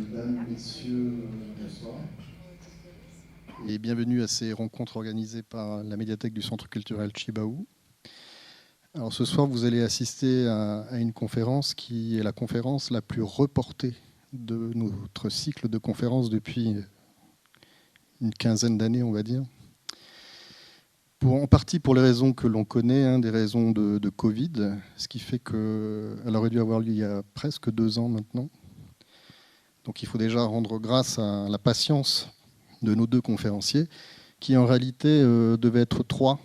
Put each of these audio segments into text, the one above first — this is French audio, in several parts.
Mesdames, Messieurs, bonsoir. Et bienvenue à ces rencontres organisées par la médiathèque du Centre culturel Chibaou. Alors ce soir, vous allez assister à une conférence qui est la conférence la plus reportée de notre cycle de conférences depuis une quinzaine d'années, on va dire. En partie pour les raisons que l'on connaît, des raisons de Covid, ce qui fait qu'elle aurait dû avoir lieu il y a presque 2 ans maintenant. Donc il faut déjà rendre grâce à la patience de nos 2 conférenciers, qui en réalité devaient être 3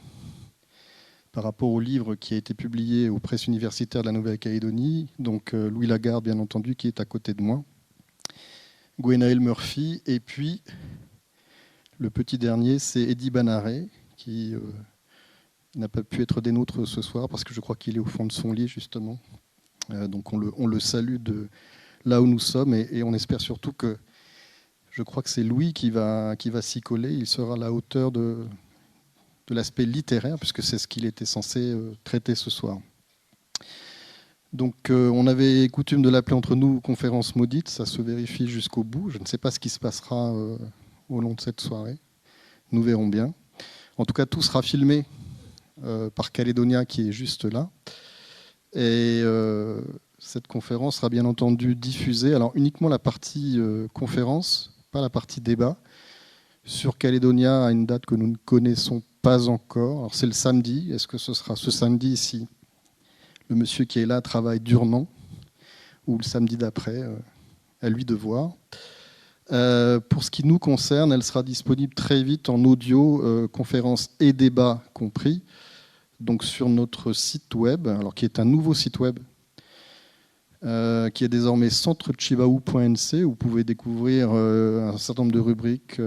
par rapport au livre qui a été publié aux presses universitaires de la Nouvelle-Calédonie. Donc Louis Lagarde, bien entendu, qui est à côté de moi, Gwenaël Murphy, et puis le petit dernier, c'est Eddy Banaré, qui n'a pas pu être des nôtres ce soir, parce que je crois qu'il est au fond de son lit, justement. Donc on le salue de là où nous sommes, et on espère surtout que, je crois que c'est Louis qui va s'y coller. Il sera à la hauteur de l'aspect littéraire, puisque c'est ce qu'il était censé traiter ce soir. Donc on avait coutume de l'appeler entre nous conférence maudite, ça se vérifie jusqu'au bout. Je ne sais pas ce qui se passera au long de cette soirée. Nous verrons bien. En tout cas, tout sera filmé par Calédonia, qui est juste là. Et cette conférence sera bien entendu diffusée. Alors uniquement la partie conférence, pas la partie débat, sur Calédonia à une date que nous ne connaissons pas encore. Alors c'est le samedi. Est-ce que ce sera ce samedi si le monsieur qui est là travaille durement, ou le samedi d'après, à lui de voir. Pour ce qui nous concerne, elle sera disponible très vite en audio, conférence et débat compris, donc sur notre site web, alors qui est un nouveau site web, qui est désormais centrechibaou.nc, où vous pouvez découvrir un certain nombre de rubriques,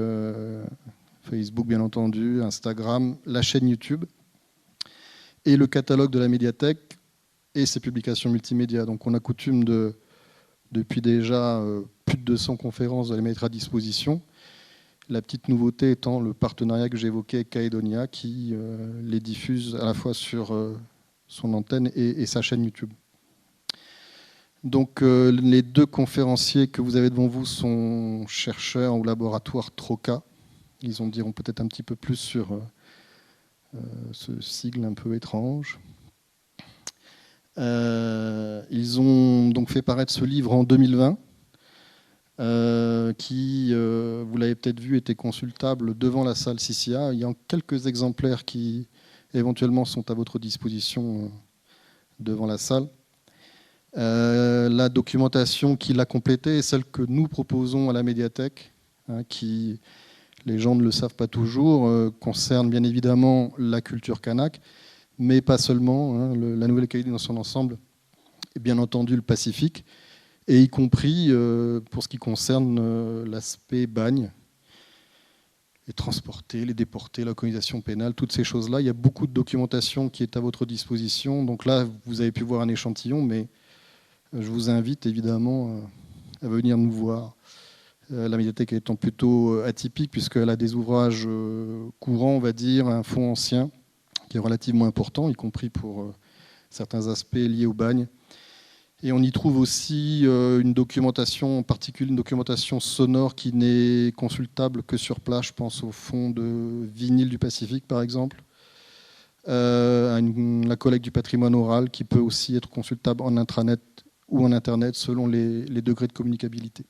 Facebook bien entendu, Instagram, la chaîne YouTube, et le catalogue de la médiathèque et ses publications multimédia. Donc on a coutume depuis déjà plus de 200 conférences de les mettre à disposition. La petite nouveauté étant le partenariat que j'évoquais avec Calédonia, qui les diffuse à la fois sur son antenne et sa chaîne YouTube. Donc les 2 conférenciers que vous avez devant vous sont chercheurs au laboratoire TROCA. Ils en diront peut-être un petit peu plus sur ce sigle un peu étrange. Ils ont donc fait paraître ce livre en 2020, qui, vous l'avez peut-être vu, était consultable devant la salle CCA. Il y a quelques exemplaires qui éventuellement sont à votre disposition devant la salle. La documentation qui l'a complétée est celle que nous proposons à la médiathèque, qui, les gens ne le savent pas toujours, concerne bien évidemment la culture kanak, mais pas seulement, la Nouvelle-Calédonie dans son ensemble, et bien entendu le Pacifique, et y compris pour ce qui concerne l'aspect bagne, les transportés, les déportés, la colonisation pénale, toutes ces choses-là. Il y a beaucoup de documentation qui est à votre disposition. Donc là, vous avez pu voir un échantillon, mais je vous invite évidemment à venir nous voir. La médiathèque étant plutôt atypique, puisqu'elle a des ouvrages courants, on va dire, un fonds ancien, qui est relativement important, y compris pour certains aspects liés au bagne. Et on y trouve aussi une documentation, en particulier une documentation sonore qui n'est consultable que sur place. Je pense au fonds de vinyle du Pacifique, par exemple, à la collecte du patrimoine oral, qui peut aussi être consultable en intranet ou en Internet, selon les degrés de communicabilité.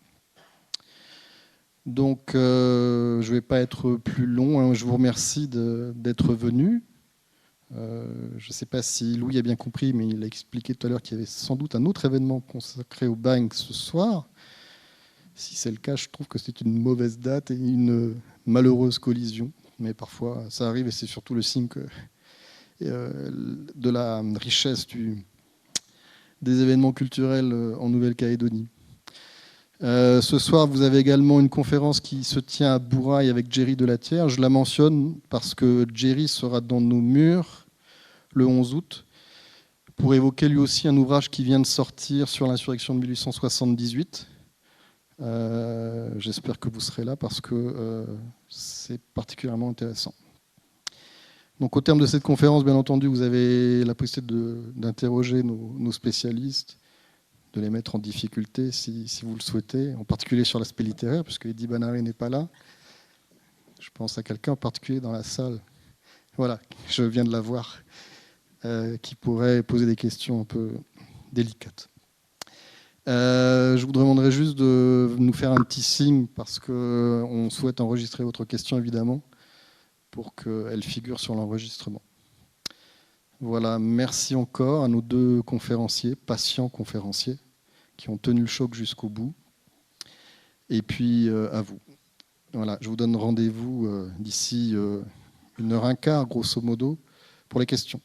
Donc, je ne vais pas être plus long. Je vous remercie d'être venu. Je ne sais pas si Louis a bien compris, mais il a expliqué tout à l'heure qu'il y avait sans doute un autre événement consacré au bagne ce soir. Si c'est le cas, je trouve que c'est une mauvaise date et une malheureuse collision. Mais parfois, ça arrive et c'est surtout le signe de la richesse des événements culturels en Nouvelle-Calédonie. Ce soir, vous avez également une conférence qui se tient à Bourail avec Jerry Delatière. Je la mentionne parce que Jerry sera dans nos murs le 11 août pour évoquer lui aussi un ouvrage qui vient de sortir sur l'insurrection de 1878. J'espère que vous serez là parce que c'est particulièrement intéressant. Donc, au terme de cette conférence, bien entendu, vous avez la possibilité d'interroger nos spécialistes, de les mettre en difficulté si vous le souhaitez, en particulier sur l'aspect littéraire, puisque Eddy Banaré n'est pas là. Je pense à quelqu'un en particulier dans la salle. Voilà, je viens de la voir, qui pourrait poser des questions un peu délicates. Je vous demanderai juste de nous faire un petit signe, parce qu'on souhaite enregistrer votre question, évidemment, pour qu'elle figure sur l'enregistrement. Voilà, merci encore à nos deux conférenciers, patients conférenciers, qui ont tenu le choc jusqu'au bout. Et puis à vous. Voilà, je vous donne rendez-vous d'ici 1h15, grosso modo, pour les questions.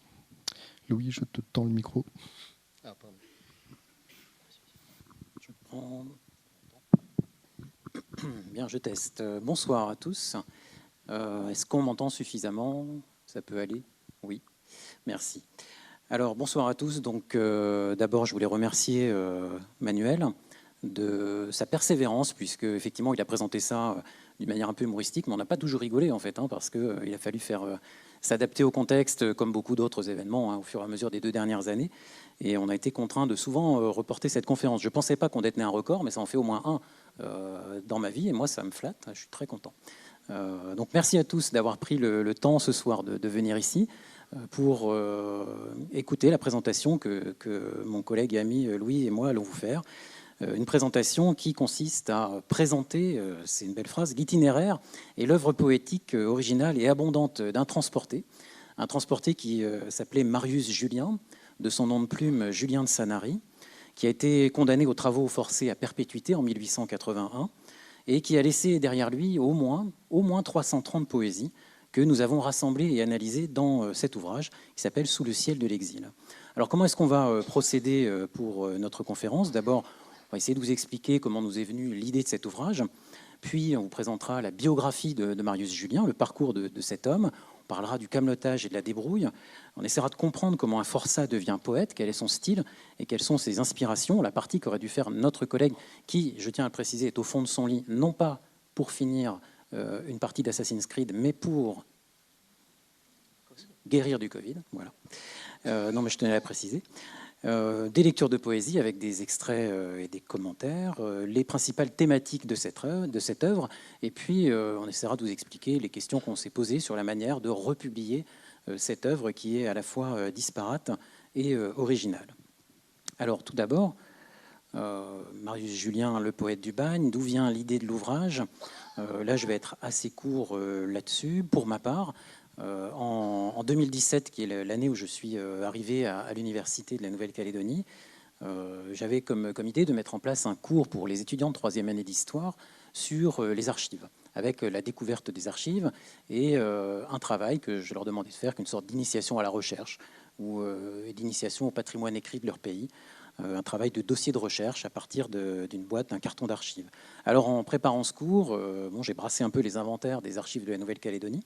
Louis, je te tends le micro. Ah, pardon. Je prends... Bien, je teste. Bonsoir à tous. Est-ce qu'on m'entend suffisamment? Ça peut aller? Oui. Merci. Alors, bonsoir à tous. Donc, d'abord, je voulais remercier Manuel de sa persévérance, puisque effectivement, il a présenté ça d'une manière un peu humoristique, mais on n'a pas toujours rigolé, en fait, parce qu'il a fallu s'adapter au contexte, comme beaucoup d'autres événements, au fur et à mesure des 2 dernières années. Et on a été contraint de souvent reporter cette conférence. Je ne pensais pas qu'on détenait un record, mais ça en fait au moins un dans ma vie, et moi, ça me flatte. Je suis très content. Donc, merci à tous d'avoir pris le temps ce soir de venir ici pour écouter la présentation que mon collègue et ami Louis et moi allons vous faire. Une présentation qui consiste à présenter, c'est une belle phrase, l'itinéraire et l'œuvre poétique originale et abondante d'un transporté. Un transporté qui s'appelait Marius Julien, de son nom de plume Julien de Sanary, qui a été condamné aux travaux forcés à perpétuité en 1881 et qui a laissé derrière lui au moins 330 poésies que nous avons rassemblées et analysées dans cet ouvrage qui s'appelle « Sous le ciel de l'exil ». Alors comment est-ce qu'on va procéder pour notre conférence? D'abord, on va essayer de vous expliquer comment nous est venue l'idée de cet ouvrage, puis on vous présentera la biographie de Marius Julien, le parcours de cet homme, on parlera du camelotage et de la débrouille, on essaiera de comprendre comment un forçat devient poète, quel est son style et quelles sont ses inspirations, la partie qu'aurait dû faire notre collègue qui, je tiens à le préciser, est au fond de son lit, non pas pour finir une partie d'Assassin's Creed, mais pour guérir du Covid. Voilà. Non, mais je tenais à préciser. Des lectures de poésie avec des extraits et des commentaires, les principales thématiques de cette œuvre, et puis on essaiera de vous expliquer les questions qu'on s'est posées sur la manière de republier cette œuvre qui est à la fois disparate et originale. Alors tout d'abord, Marius Julien, le poète du bagne, d'où vient l'idée de l'ouvrage? Là, je vais être assez court là-dessus. Pour ma part, en 2017, qui est l'année où je suis arrivé à l'université de la Nouvelle-Calédonie, j'avais comme idée de mettre en place un cours pour les étudiants de 3e année d'histoire sur les archives, avec la découverte des archives et un travail que je leur demandais de faire, qu'une sorte d'initiation à la recherche ou d'initiation au patrimoine écrit de leur pays. Un travail de dossier de recherche à partir d'une boîte, d'un carton d'archives. Alors en préparant ce cours, j'ai brassé un peu les inventaires des archives de la Nouvelle-Calédonie.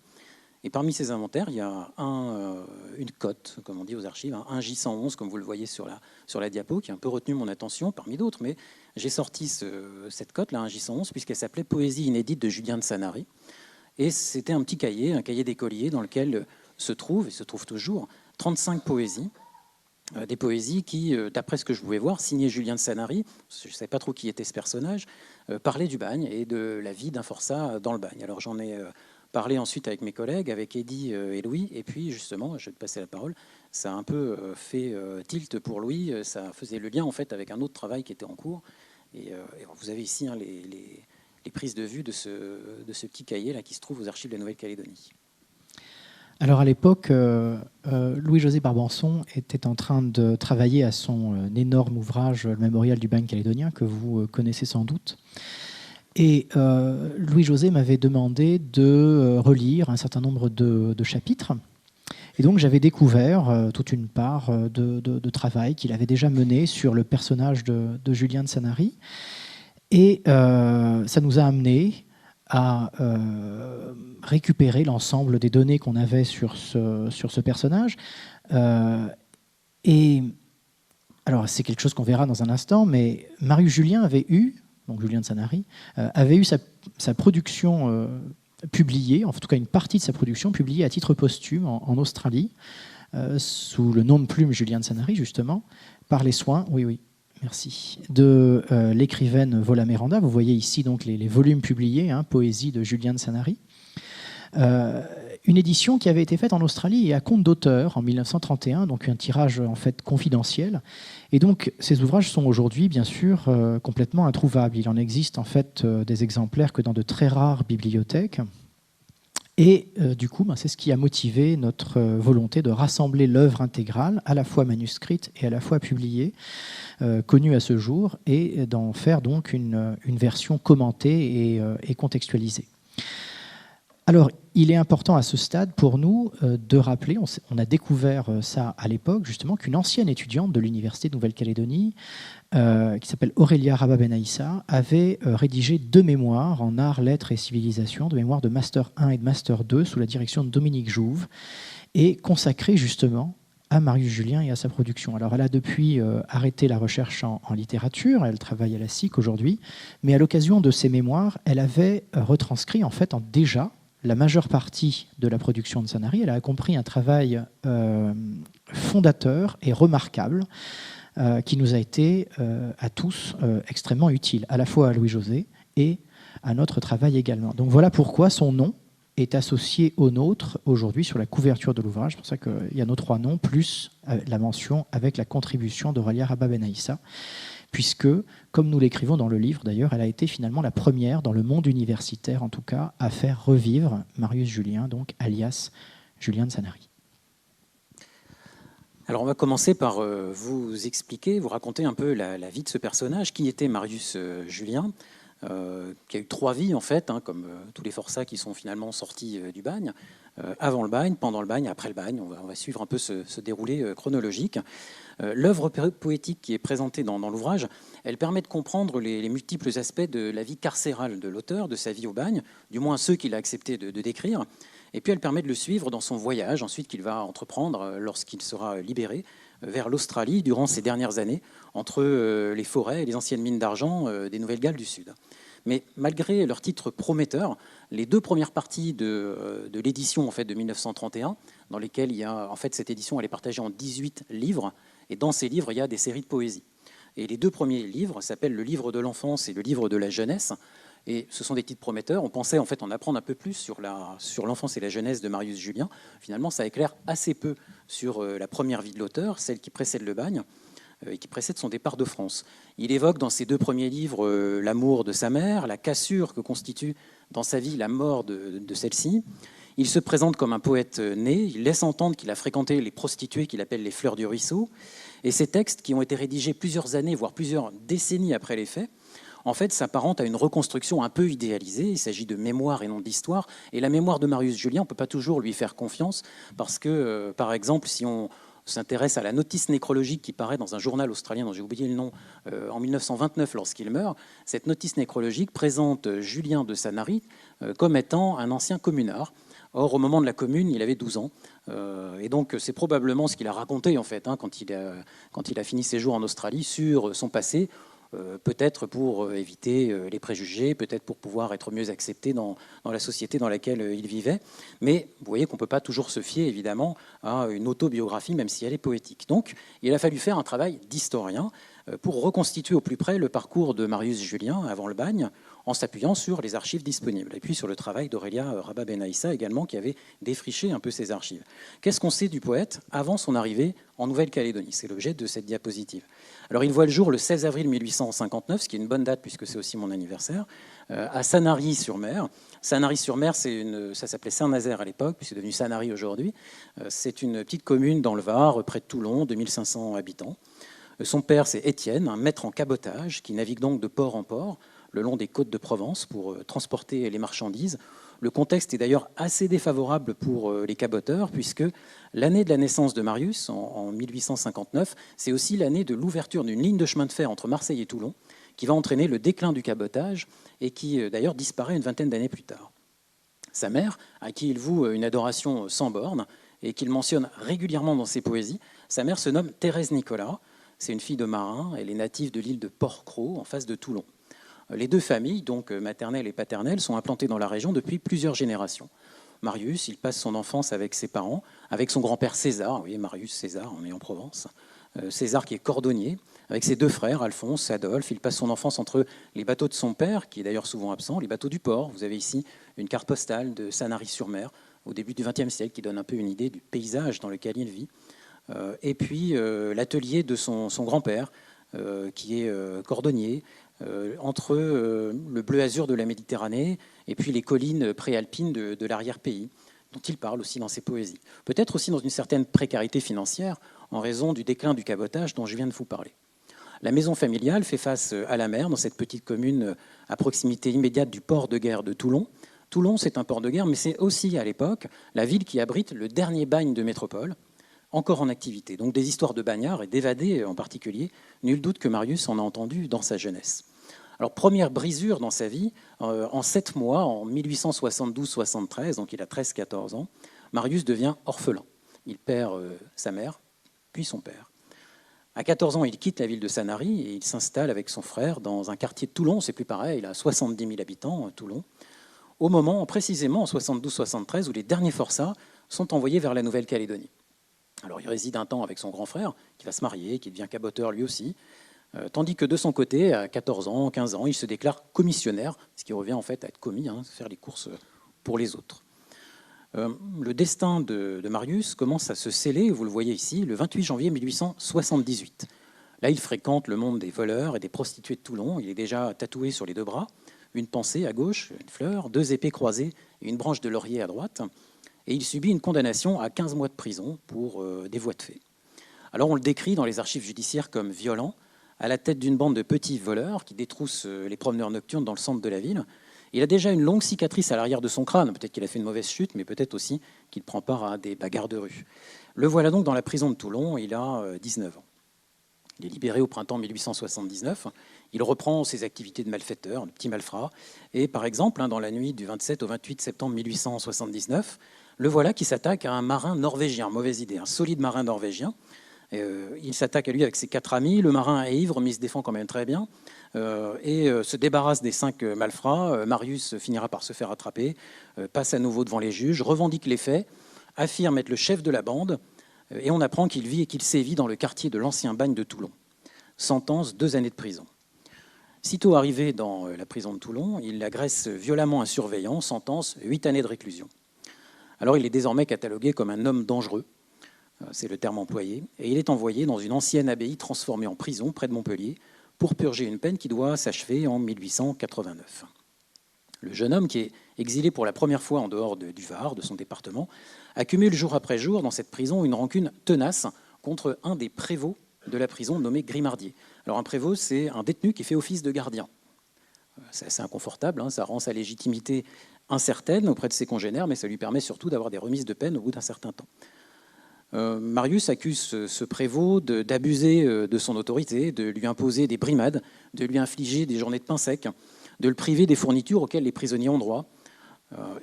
Et parmi ces inventaires, il y a une cote, comme on dit aux archives, un J111, comme vous le voyez sur la diapo, qui a un peu retenu mon attention parmi d'autres. Mais j'ai sorti cette cote-là, un J111, puisqu'elle s'appelait Poésie inédite de Julien de Sanary. Et c'était un petit cahier, un cahier d'écolier, dans lequel se trouvent, et se trouvent toujours, 35 poésies. Des poésies qui, d'après ce que je pouvais voir, signées Julien de Sanary, je ne savais pas trop qui était ce personnage, parlaient du bagne et de la vie d'un forçat dans le bagne. Alors j'en ai parlé ensuite avec mes collègues, avec Eddy et Louis, et puis justement, je vais te passer la parole, ça a un peu fait tilt pour Louis, ça faisait le lien en fait avec un autre travail qui était en cours. Et vous avez ici les prises de vue de ce petit cahier là qui se trouve aux archives de la Nouvelle-Calédonie. Alors à l'époque, Louis-José Barbançon était en train de travailler à son énorme ouvrage, le Mémorial du bagne calédonien, que vous connaissez sans doute. Et Louis-José m'avait demandé de relire un certain nombre de chapitres. Et donc j'avais découvert toute une part de travail qu'il avait déjà mené sur le personnage de Julien de Sanary. Et ça nous a amené à récupérer l'ensemble des données qu'on avait sur ce personnage. Et alors, c'est quelque chose qu'on verra dans un instant, mais Marius Julien avait eu, donc Julien de Sanary, avait eu sa production publiée, en tout cas une partie de sa production publiée à titre posthume en Australie, sous le nom de plume Julien de Sanary, justement, par les soins, oui, Merci. De l'écrivaine Vola Miranda. Vous voyez ici donc les volumes publiés, Poésie de Julien de Sanary. Une édition qui avait été faite en Australie et à compte d'auteur en 1931, donc un tirage en fait confidentiel. Et donc ces ouvrages sont aujourd'hui bien sûr complètement introuvables. Il en existe en fait des exemplaires que dans de très rares bibliothèques. Et du coup, c'est ce qui a motivé notre volonté de rassembler l'œuvre intégrale, à la fois manuscrite et à la fois publiée, connue à ce jour, et d'en faire donc une version commentée et contextualisée. Alors, il est important à ce stade pour nous de rappeler, on a découvert ça à l'époque justement, qu'une ancienne étudiante de l'Université de Nouvelle-Calédonie, qui s'appelle Aurélia Rabat Benaïssa, avait rédigé 2 mémoires en art, lettres et civilisation, 2 mémoires de Master 1 et de Master 2 sous la direction de Dominique Jouve, et consacrées justement à Marius Julien et à sa production. Alors elle a depuis arrêté la recherche en littérature, elle travaille à la SIC aujourd'hui, mais à l'occasion de ces mémoires, elle avait retranscrit en fait déjà la majeure partie de la production de Sanary. Elle a accompli un travail fondateur et remarquable qui nous a été à tous extrêmement utile, à la fois à Louis-José et à notre travail également. Donc voilà pourquoi son nom est associé au nôtre aujourd'hui sur la couverture de l'ouvrage. C'est pour ça qu'il y a nos 3 noms, plus la mention avec la contribution d'Aurélia Rabat Benaïssa, puisque, comme nous l'écrivons dans le livre d'ailleurs, elle a été finalement la première, dans le monde universitaire en tout cas, à faire revivre Marius Julien, donc alias Julien de Sanary. Alors on va commencer par vous expliquer, vous raconter un peu la vie de ce personnage. Qui était Marius Julien, qui a eu 3 vies en fait, comme tous les forçats qui sont finalement sortis du bagne, avant le bagne, pendant le bagne, après le bagne. On va suivre un peu ce déroulé chronologique. L'œuvre poétique qui est présentée dans l'ouvrage, elle permet de comprendre les multiples aspects de la vie carcérale de l'auteur, de sa vie au bagne, du moins ceux qu'il a accepté de décrire. Et puis elle permet de le suivre dans son voyage, ensuite qu'il va entreprendre lorsqu'il sera libéré, vers l'Australie durant ces dernières années, entre les forêts et les anciennes mines d'argent des Nouvelles-Galles du Sud. Mais malgré leur titre prometteur, les 2 premières parties de l'édition en fait, de 1931, dans lesquelles il y a, en fait, cette édition elle est partagée en 18 livres, et dans ces livres, il y a des séries de poésie. Et les 2 premiers livres s'appellent le livre de l'enfance et le livre de la jeunesse. Et ce sont des titres prometteurs. On pensait en fait en apprendre un peu plus sur l'enfance et la jeunesse de Marius Julien. Finalement, ça éclaire assez peu sur la première vie de l'auteur, celle qui précède le bagne et qui précède son départ de France. Il évoque dans ses 2 premiers livres l'amour de sa mère, la cassure que constitue dans sa vie la mort de celle-ci. Il se présente comme un poète né, il laisse entendre qu'il a fréquenté les prostituées qu'il appelle les fleurs du ruisseau. Et ces textes, qui ont été rédigés plusieurs années, voire plusieurs décennies après les faits, en fait, s'apparentent à une reconstruction un peu idéalisée. Il s'agit de mémoire et non d'histoire. Et la mémoire de Marius Julien, on ne peut pas toujours lui faire confiance, parce que, par exemple, si on s'intéresse à la notice nécrologique qui paraît dans un journal australien dont j'ai oublié le nom, en 1929 lorsqu'il meurt, cette notice nécrologique présente Julien de Sanary comme étant un ancien communard. Or, au moment de la commune, il avait 12 ans. Et donc, c'est probablement ce qu'il a raconté, en fait, quand il a fini ses jours en Australie, sur son passé, peut-être pour éviter les préjugés, peut-être pour pouvoir être mieux accepté dans la société dans laquelle il vivait. Mais vous voyez qu'on ne peut pas toujours se fier, évidemment, à une autobiographie, même si elle est poétique. Donc, il a fallu faire un travail d'historien pour reconstituer au plus près le parcours de Marius Julien avant le bagne, en s'appuyant sur les archives disponibles, et puis sur le travail d'Aurélia Rabat Benaïssa également, qui avait défriché un peu ces archives. Qu'est-ce qu'on sait du poète avant son arrivée en Nouvelle-Calédonie? C'est l'objet de cette diapositive. Alors il voit le jour le 16 avril 1859, ce qui est une bonne date puisque c'est aussi mon anniversaire, à Sanary-sur-Mer. Sanary-sur-Mer, ça s'appelait Saint-Nazaire à l'époque, puis c'est devenu Sanary aujourd'hui. C'est une petite commune dans le Var, près de Toulon, 2500 habitants. Son père, c'est Étienne, un maître en cabotage, qui navigue donc de port en port, le long des côtes de Provence pour transporter les marchandises. Le contexte est d'ailleurs assez défavorable pour les caboteurs, puisque l'année de la naissance de Marius, en 1859, c'est aussi l'année de l'ouverture d'une ligne de chemin de fer entre Marseille et Toulon, qui va entraîner le déclin du cabotage et qui d'ailleurs disparaît une vingtaine d'années plus tard. Sa mère, à qui il voue une adoration sans borne et qu'il mentionne régulièrement dans ses poésies, sa mère se nomme Thérèse Nicolas. C'est une fille de marin, elle est native de l'île de Port-Cros, en face de Toulon. Les 2 familles, donc maternelle et paternelle, sont implantées dans la région depuis plusieurs générations. Marius, il passe son enfance avec ses parents, avec son grand-père César, vous voyez Marius César, on est en Provence, César qui est cordonnier, avec ses deux frères, Alphonse et Adolphe. Il passe son enfance entre les bateaux de son père, qui est d'ailleurs souvent absent, les bateaux du port. Vous avez ici une carte postale de Sanary-sur-Mer au début du XXe siècle qui donne un peu une idée du paysage dans lequel il vit. Et puis l'atelier de son grand-père, qui est cordonnier, entre le bleu azur de la Méditerranée et puis les collines préalpines de l'arrière-pays, dont il parle aussi dans ses poésies. Peut-être aussi dans une certaine précarité financière en raison du déclin du cabotage dont je viens de vous parler. La maison familiale fait face à la mer dans cette petite commune à proximité immédiate du port de guerre de Toulon. Toulon, c'est un port de guerre, mais c'est aussi à l'époque la ville qui abrite le dernier bagne de métropole, encore en activité. Donc des histoires de bagnards et d'évadés en particulier, nul doute que Marius en a entendu dans sa jeunesse. Alors première brisure dans sa vie, en 7 mois, en 1872-73, donc il a 13-14 ans, Marius devient orphelin. Il perd sa mère, puis son père. À 14 ans, il quitte la ville de Sanary et il s'installe avec son frère dans un quartier de Toulon. C'est plus pareil, il a 70 000 habitants, Toulon. Au moment, précisément en 72-73, où les derniers forçats sont envoyés vers la Nouvelle-Calédonie. Alors il réside un temps avec son grand frère, qui va se marier, qui devient caboteur lui aussi, tandis que de son côté, à 14 ans, 15 ans, il se déclare commissionnaire, ce qui revient en fait à être commis, faire les courses pour les autres. Le destin de Marius commence à se sceller, vous le voyez ici, le 28 janvier 1878. Là, il fréquente le monde des voleurs et des prostituées de Toulon. Il est déjà tatoué sur les 2 bras, une pensée à gauche, une fleur, 2 épées croisées et une branche de laurier à droite. Et il subit une condamnation à 15 mois de prison pour des voies de fait. Alors on le décrit dans les archives judiciaires comme violent, à la tête d'une bande de petits voleurs qui détroussent les promeneurs nocturnes dans le centre de la ville. Il a déjà une longue cicatrice à l'arrière de son crâne. Peut-être qu'il a fait une mauvaise chute, mais peut-être aussi qu'il prend part à des bagarres de rue. Le voilà donc dans la prison de Toulon, il a 19 ans. Il est libéré au printemps 1879. Il reprend ses activités de malfaiteur, de petit malfrat. Et par exemple, dans la nuit du 27 au 28 septembre 1879, le voilà qui s'attaque à un marin norvégien. Mauvaise idée, un solide marin norvégien. Il s'attaque à lui avec ses 4 amis. Le marin est ivre, mais il se défend quand même très bien. Et se débarrasse des 5 malfrats. Marius finira par se faire attraper, passe à nouveau devant les juges, revendique les faits, affirme être le chef de la bande, et on apprend qu'il vit et qu'il sévit dans le quartier de l'ancien bagne de Toulon. Sentence 2 années de prison. Sitôt arrivé dans la prison de Toulon, il agresse violemment un surveillant, sentence 8 années de réclusion. Alors il est désormais catalogué comme un homme dangereux, c'est le terme employé, et il est envoyé dans une ancienne abbaye transformée en prison près de Montpellier pour purger une peine qui doit s'achever en 1889. Le jeune homme, qui est exilé pour la première fois en dehors du Var, de son département, accumule jour après jour dans cette prison une rancune tenace contre un des prévôts de la prison nommé Grimardier. Alors un prévôt, c'est un détenu qui fait office de gardien. C'est assez inconfortable, ça rend sa légitimité incertaine auprès de ses congénères, mais ça lui permet surtout d'avoir des remises de peine au bout d'un certain temps. Marius accuse ce prévôt d'abuser de son autorité, de lui imposer des brimades, de lui infliger des journées de pain sec, de le priver des fournitures auxquelles les prisonniers ont droit,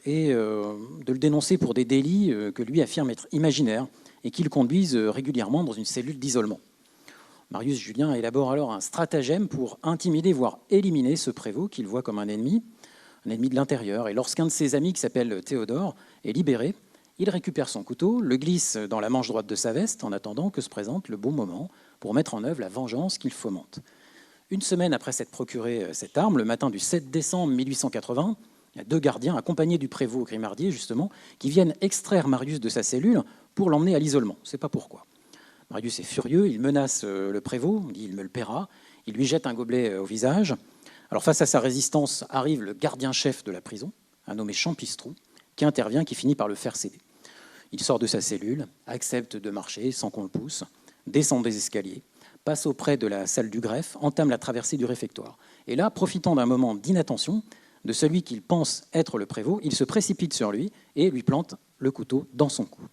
et de le dénoncer pour des délits que lui affirme être imaginaires et qui le conduisent régulièrement dans une cellule d'isolement. Marius Julien élabore alors un stratagème pour intimider, voire éliminer ce prévôt qu'il voit comme un ennemi de l'intérieur. Et lorsqu'un de ses amis, qui s'appelle Théodore, est libéré, il récupère son couteau, le glisse dans la manche droite de sa veste en attendant que se présente le bon moment pour mettre en œuvre la vengeance qu'il fomente. Une semaine après s'être procuré cette arme, le matin du 7 décembre 1880, il y a 2 gardiens, accompagnés du prévôt Grimardier, justement, qui viennent extraire Marius de sa cellule pour l'emmener à l'isolement. On ne sait pas pourquoi. Marius est furieux, il menace le prévôt, il dit « il me le paiera », il lui jette un gobelet au visage. Alors face à sa résistance arrive le gardien-chef de la prison, un nommé Champistrou, qui intervient, qui finit par le faire céder. Il sort de sa cellule, accepte de marcher sans qu'on le pousse, descend des escaliers, passe auprès de la salle du greffe, entame la traversée du réfectoire. Et là, profitant d'un moment d'inattention de celui qu'il pense être le prévôt, il se précipite sur lui et lui plante le couteau dans son cou.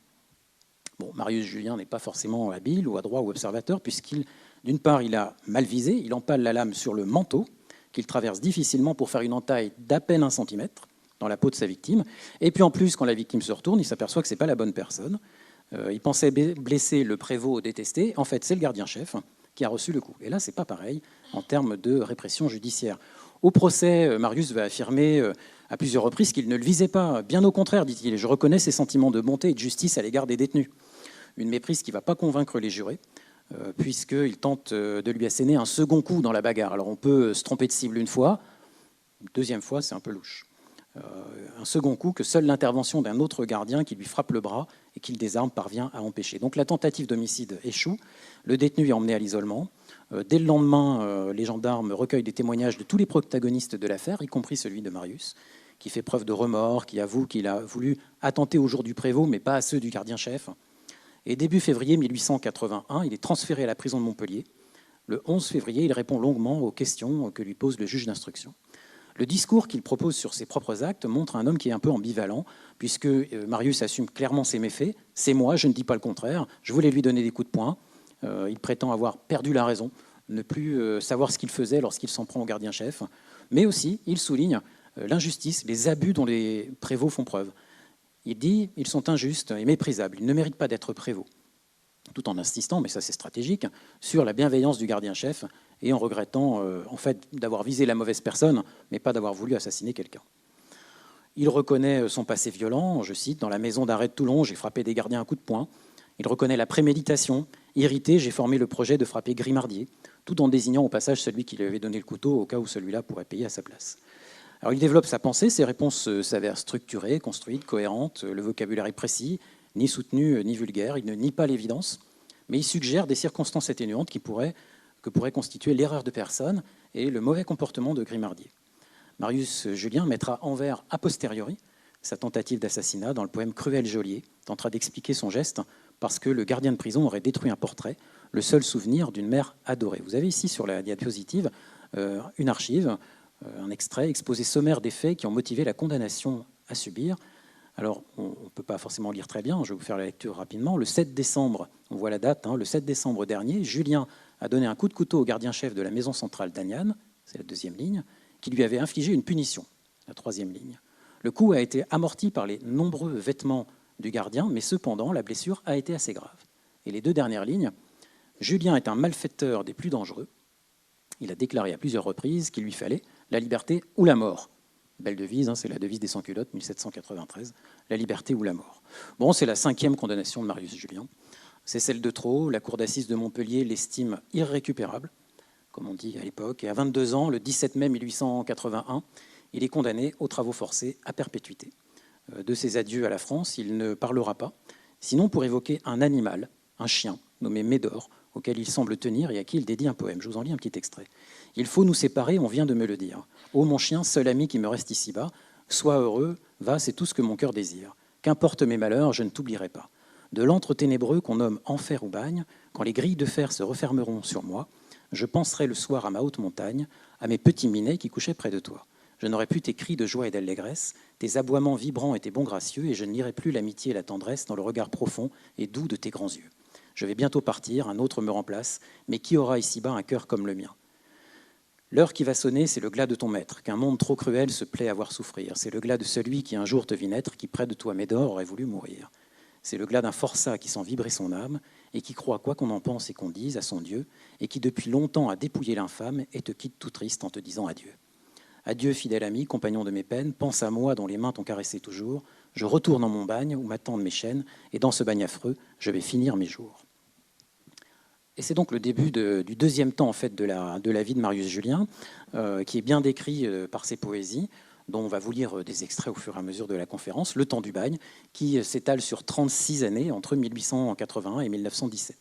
Bon, Marius Julien n'est pas forcément habile ou adroit ou observateur, puisqu'il, d'une part, il a mal visé, il empale la lame sur le manteau, qu'il traverse difficilement pour faire une entaille d'à peine 1 centimètre dans la peau de sa victime. Et puis en plus, quand la victime se retourne, il s'aperçoit que ce n'est pas la bonne personne. Il pensait blesser le prévôt détesté. En fait, c'est le gardien-chef qui a reçu le coup. Et là, ce n'est pas pareil en termes de répression judiciaire. Au procès, Marius va affirmer à plusieurs reprises qu'il ne le visait pas. Bien au contraire, dit-il, je reconnais ses sentiments de bonté et de justice à l'égard des détenus. Une méprise qui ne va pas convaincre les jurés. puisqu'il tente de lui asséner un second coup dans la bagarre. Alors on peut se tromper de cible une fois, une deuxième fois c'est un peu louche. Un second coup que seule l'intervention d'un autre gardien qui lui frappe le bras et qui le désarme parvient à empêcher. Donc la tentative d'homicide échoue, le détenu est emmené à l'isolement. Dès le lendemain, les gendarmes recueillent des témoignages de tous les protagonistes de l'affaire, y compris celui de Marius, qui fait preuve de remords, qui avoue qu'il a voulu attenter aux jours du prévôt, mais pas à ceux du gardien-chef. Et début février 1881, il est transféré à la prison de Montpellier. Le 11 février, il répond longuement aux questions que lui pose le juge d'instruction. Le discours qu'il propose sur ses propres actes montre un homme qui est un peu ambivalent, puisque Marius assume clairement ses méfaits. C'est moi, je ne dis pas le contraire. Je voulais lui donner des coups de poing. Il prétend avoir perdu la raison, ne plus savoir ce qu'il faisait lorsqu'il s'en prend au gardien-chef. Mais aussi, il souligne l'injustice, les abus dont les prévôts font preuve. Il dit ils sont injustes et méprisables, ils ne méritent pas d'être prévôts. Tout en insistant, mais ça c'est stratégique, sur la bienveillance du gardien-chef et en regrettant en fait d'avoir visé la mauvaise personne, mais pas d'avoir voulu assassiner quelqu'un. Il reconnaît son passé violent, je cite, « Dans la maison d'arrêt de Toulon, j'ai frappé des gardiens à coups de poing. » Il reconnaît la préméditation. « Irrité, j'ai formé le projet de frapper Grimardier, tout en désignant au passage celui qui lui avait donné le couteau au cas où celui-là pourrait payer à sa place. » Alors il développe sa pensée, ses réponses s'avèrent structurées, construites, cohérentes, le vocabulaire est précis, ni soutenu ni vulgaire, il ne nie pas l'évidence, mais il suggère des circonstances atténuantes que pourraient constituer l'erreur de personne et le mauvais comportement de Grimardier. Marius Julien mettra en vers a posteriori sa tentative d'assassinat dans le poème Cruel Geôlier, tentera d'expliquer son geste parce que le gardien de prison aurait détruit un portrait, le seul souvenir d'une mère adorée. Vous avez ici sur la diapositive une archive, un extrait exposé sommaire des faits qui ont motivé la condamnation à subir. Alors, on ne peut pas forcément lire très bien, je vais vous faire la lecture rapidement. Le 7 décembre, on voit la date, le 7 décembre dernier, Julien a donné un coup de couteau au gardien-chef de la maison centrale d'Agnan, c'est la deuxième ligne, qui lui avait infligé une punition, la troisième ligne. Le coup a été amorti par les nombreux vêtements du gardien, mais cependant, la blessure a été assez grave. Et les deux dernières lignes, Julien est un malfaiteur des plus dangereux. Il a déclaré à plusieurs reprises qu'il lui fallait la liberté ou la mort. Belle devise, c'est la devise des sans-culottes, 1793, la liberté ou la mort. Bon, c'est la 5e condamnation de Marius Julien. C'est celle de trop. La cour d'assises de Montpellier l'estime irrécupérable, comme on dit à l'époque. Et à 22 ans, le 17 mai 1881, il est condamné aux travaux forcés à perpétuité. De ses adieux à la France, il ne parlera pas, sinon pour évoquer un animal, un chien, nommé Médor, auquel il semble tenir et à qui il dédie un poème. Je vous en lis un petit extrait. « Il faut nous séparer, on vient de me le dire. Ô mon chien, seul ami qui me reste ici-bas, sois heureux, va, c'est tout ce que mon cœur désire. Qu'importe mes malheurs, je ne t'oublierai pas. De l'antre ténébreux qu'on nomme enfer ou bagne, quand les grilles de fer se refermeront sur moi, je penserai le soir à ma haute montagne, à mes petits minets qui couchaient près de toi. Je n'aurai plus tes cris de joie et d'allégresse, tes aboiements vibrants et tes bons gracieux, et je ne lirai plus l'amitié et la tendresse dans le regard profond et doux de tes grands yeux. Je vais bientôt partir, un autre me remplace, mais qui aura ici-bas un cœur comme le mien? L'heure qui va sonner, c'est le glas de ton maître, qu'un monde trop cruel se plaît à voir souffrir. C'est le glas de celui qui un jour te vit naître, qui près de toi, Médor, aurait voulu mourir. C'est le glas d'un forçat qui sent vibrer son âme, et qui croit, quoi qu'on en pense et qu'on dise, à son Dieu, et qui depuis longtemps a dépouillé l'infâme, et te quitte tout triste en te disant adieu. Adieu, fidèle ami, compagnon de mes peines, pense à moi dont les mains t'ont caressé toujours. Je retourne en mon bagne, où m'attendent mes chaînes, et dans ce bagne affreux, je vais finir mes jours. Et c'est donc le début du deuxième temps en fait, de la vie de Marius Julien, qui est bien décrit par ses poésies, dont on va vous lire des extraits au fur et à mesure de la conférence, Le temps du bagne, qui s'étale sur 36 années, entre 1881 et 1917.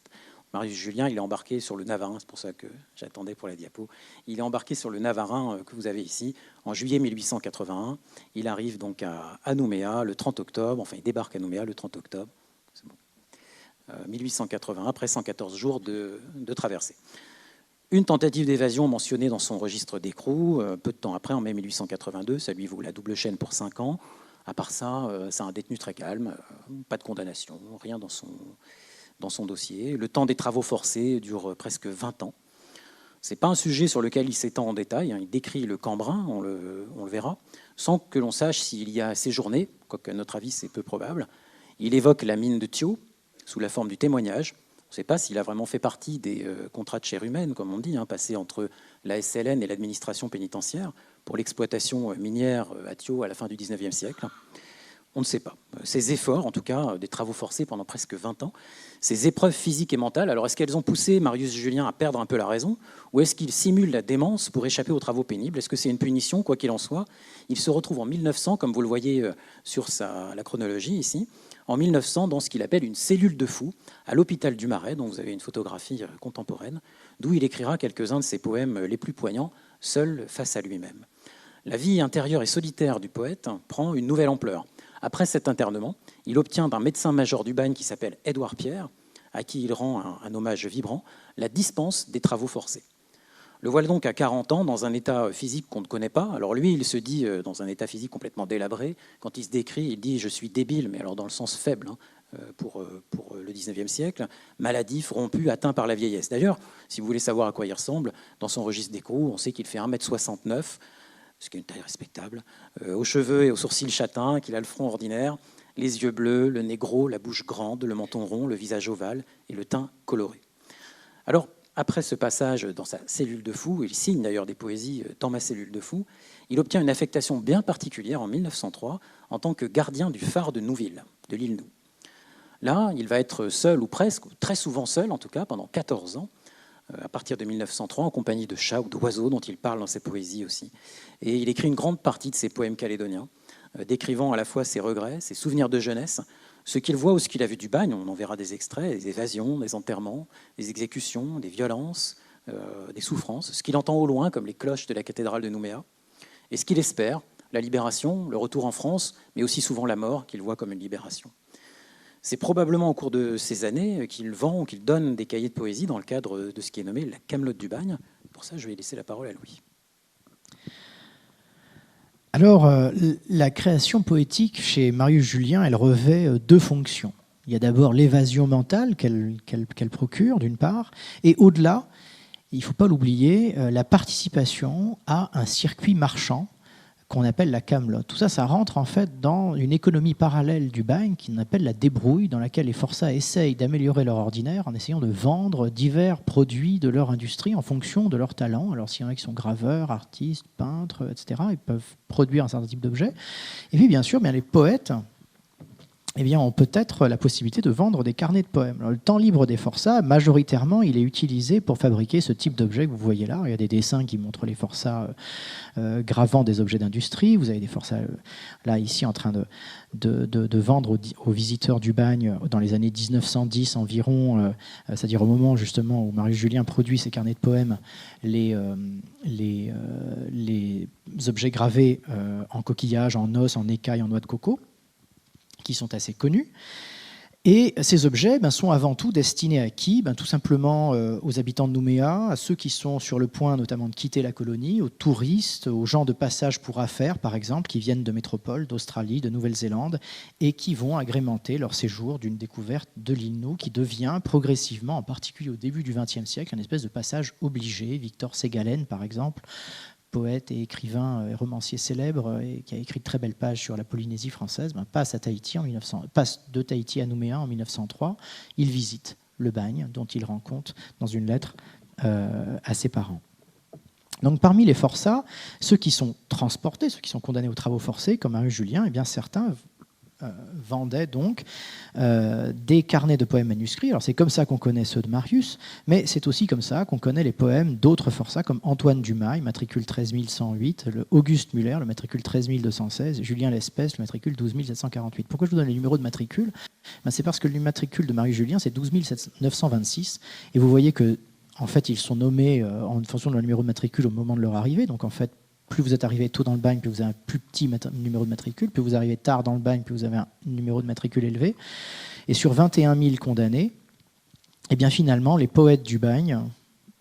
Marius Julien, il est embarqué sur le Navarin, c'est pour ça que j'attendais pour la diapo, il est embarqué sur le Navarin que vous avez ici, en juillet 1881. Il arrive donc à Nouméa le 30 octobre, enfin il débarque à Nouméa le 30 octobre, 1880, après 114 jours de traversée. Une tentative d'évasion mentionnée dans son registre d'écrou, peu de temps après, en mai 1882, ça lui vaut la double chaîne pour 5 ans. À part ça, c'est un détenu très calme, pas de condamnation, rien dans son dossier. Le temps des travaux forcés dure presque 20 ans. Ce n'est pas un sujet sur lequel il s'étend en détail, il décrit le Cambrin, on le verra, sans que l'on sache s'il y a séjourné, quoique à notre avis c'est peu probable. Il évoque la mine de Thio, sous la forme du témoignage. On ne sait pas s'il a vraiment fait partie des contrats de chair humaine, comme on dit, passés entre la SLN et l'administration pénitentiaire pour l'exploitation minière à Thio à la fin du XIXe siècle. On ne sait pas. Ces efforts, en tout cas, des travaux forcés pendant presque 20 ans, ces épreuves physiques et mentales, alors est-ce qu'elles ont poussé Marius Julien à perdre un peu la raison, ou est-ce qu'il simule la démence pour échapper aux travaux pénibles? Est-ce que c'est une punition? Quoi qu'il en soit, il se retrouve en 1900, comme vous le voyez sur la chronologie ici, en 1900 dans ce qu'il appelle une cellule de fou, à l'hôpital du Marais, dont vous avez une photographie contemporaine, d'où il écrira quelques-uns de ses poèmes les plus poignants, seul face à lui-même. La vie intérieure et solitaire du poète prend une nouvelle ampleur. Après cet internement, il obtient d'un médecin-major du bagne qui s'appelle Édouard Pierre, à qui il rend un hommage vibrant, la dispense des travaux forcés. Le voilà donc à 40 ans dans un état physique qu'on ne connaît pas. Alors lui, il se dit dans un état physique complètement délabré. Quand il se décrit, il dit « je suis débile », mais alors dans le sens faible pour le 19e siècle, maladif, rompu, atteint par la vieillesse. D'ailleurs, si vous voulez savoir à quoi il ressemble, dans son registre d'écrou, on sait qu'il fait 1,69 m, ce qui est une taille respectable, aux cheveux et aux sourcils châtains, qu'il a le front ordinaire, les yeux bleus, le nez gros, la bouche grande, le menton rond, le visage ovale et le teint coloré. Alors, après ce passage dans sa cellule de fou, il signe d'ailleurs des poésies dans ma cellule de fou, il obtient une affectation bien particulière en 1903 en tant que gardien du phare de Nouville, de l'île Nou. Là, il va être seul ou presque, très souvent seul en tout cas, pendant 14 ans, à partir de 1903, en compagnie de chats ou d'oiseaux dont il parle dans ses poésies aussi. Et il écrit une grande partie de ses poèmes calédoniens, décrivant à la fois ses regrets, ses souvenirs de jeunesse, ce qu'il voit ou ce qu'il a vu du bagne. On en verra des extraits, des évasions, des enterrements, des exécutions, des violences, des souffrances, ce qu'il entend au loin comme les cloches de la cathédrale de Nouméa, et ce qu'il espère, la libération, le retour en France, mais aussi souvent la mort qu'il voit comme une libération. C'est probablement au cours de ces années qu'il vend ou qu'il donne des cahiers de poésie dans le cadre de ce qui est nommé la Camelote du bagne. Pour ça, je vais laisser la parole à Louis. Alors, la création poétique chez Marius Julien, elle revêt deux fonctions. Il y a d'abord l'évasion mentale qu'elle procure, d'une part, et au-delà, il ne faut pas l'oublier, la participation à un circuit marchand qu'on appelle la camelote. Tout ça, ça rentre en fait dans une économie parallèle du bagne qu'on appelle la débrouille, dans laquelle les forçats essayent d'améliorer leur ordinaire en essayant de vendre divers produits de leur industrie en fonction de leur talent. Alors s'il y en a qui sont graveurs, artistes, peintres, etc., ils peuvent produire un certain type d'objets. Et puis bien sûr, les poètes ont peut-être la possibilité de vendre des carnets de poèmes. Alors, le temps libre des forçats, majoritairement, il est utilisé pour fabriquer ce type d'objet que vous voyez là. Il y a des dessins qui montrent les forçats gravant des objets d'industrie. Vous avez des forçats, là, ici, en train de vendre aux visiteurs du bagne dans les années 1910 environ, c'est-à-dire au moment, justement, où Marius Julien produit ses carnets de poèmes, les objets gravés en coquillage, en os, en écailles, en noix de coco, qui sont assez connus. Et ces objets sont avant tout destinés à qui? Tout simplement aux habitants de Nouméa, à ceux qui sont sur le point notamment de quitter la colonie, aux touristes, aux gens de passage pour affaires, par exemple, qui viennent de métropoles, d'Australie, de Nouvelle-Zélande, et qui vont agrémenter leur séjour d'une découverte de l'île Nou, qui devient progressivement, en particulier au début du XXe siècle, une espèce de passage obligé. Victor Ségalen, par exemple, poète et écrivain et romancier célèbre et qui a écrit de très belles pages sur la Polynésie française, passe de Tahiti à Nouméa en 1903. Il visite le bagne dont il rend compte dans une lettre à ses parents. Donc parmi les forçats, ceux qui sont transportés, ceux qui sont condamnés aux travaux forcés, comme Marius Julien, certains vendaient donc des carnets de poèmes manuscrits. Alors c'est comme ça qu'on connaît ceux de Marius, mais c'est aussi comme ça qu'on connaît les poèmes d'autres forçats comme Antoine Dumail, matricule 13108, le Auguste Muller, le matricule 13216, Julien Lespèce, le matricule 12748. Pourquoi je vous donne les numéros de matricule? C'est parce que le matricule de Marius Julien, c'est 12926, et vous voyez que en fait, ils sont nommés en fonction de leur numéro de matricule au moment de leur arrivée. Donc en fait, plus vous êtes arrivé tôt dans le bagne, plus vous avez un plus petit numéro de matricule. Plus vous arrivez tard dans le bagne, plus vous avez un numéro de matricule élevé. Et sur 21 000 condamnés, finalement, les poètes du bagne,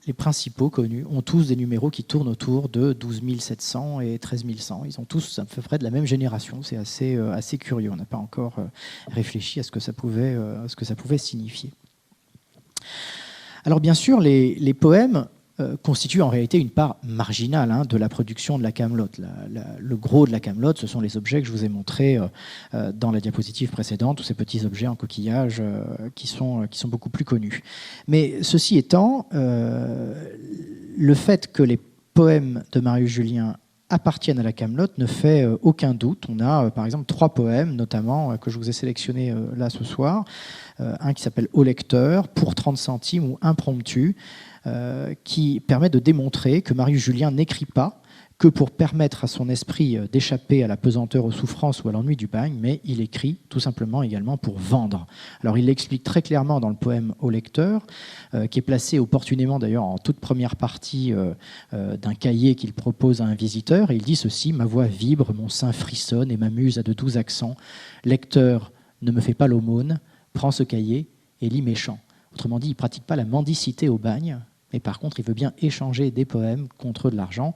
les principaux connus, ont tous des numéros qui tournent autour de 12 700 et 13 100. Ils ont tous à peu près de la même génération. C'est assez curieux. On n'a pas encore réfléchi à ce que ça pouvait signifier. Alors bien sûr, les poèmes constitue en réalité une part marginale de la production de la camelote. Le gros de la camelote, ce sont les objets que je vous ai montrés dans la diapositive précédente, tous ces petits objets en coquillage qui sont beaucoup plus connus. Mais ceci étant, le fait que les poèmes de Marius Julien appartiennent à la Camelote ne fait aucun doute. On a par exemple 3 poèmes, notamment, que je vous ai sélectionnés là ce soir. Un qui s'appelle Au lecteur, Pour 30 centimes ou Impromptu, qui permet de démontrer que Marius Julien n'écrit pas que pour permettre à son esprit d'échapper à la pesanteur, aux souffrances ou à l'ennui du bagne, mais il écrit tout simplement également pour vendre. Alors il l'explique très clairement dans le poème Au lecteur, qui est placé opportunément d'ailleurs en toute première partie d'un cahier qu'il propose à un visiteur, et il dit ceci: « Ma voix vibre, mon sein frissonne et ma muse a de doux accents. Lecteur, ne me fais pas l'aumône, prends ce cahier et lis mes chants. » Autrement dit, il ne pratique pas la mendicité au bagne, mais par contre il veut bien échanger des poèmes contre de l'argent.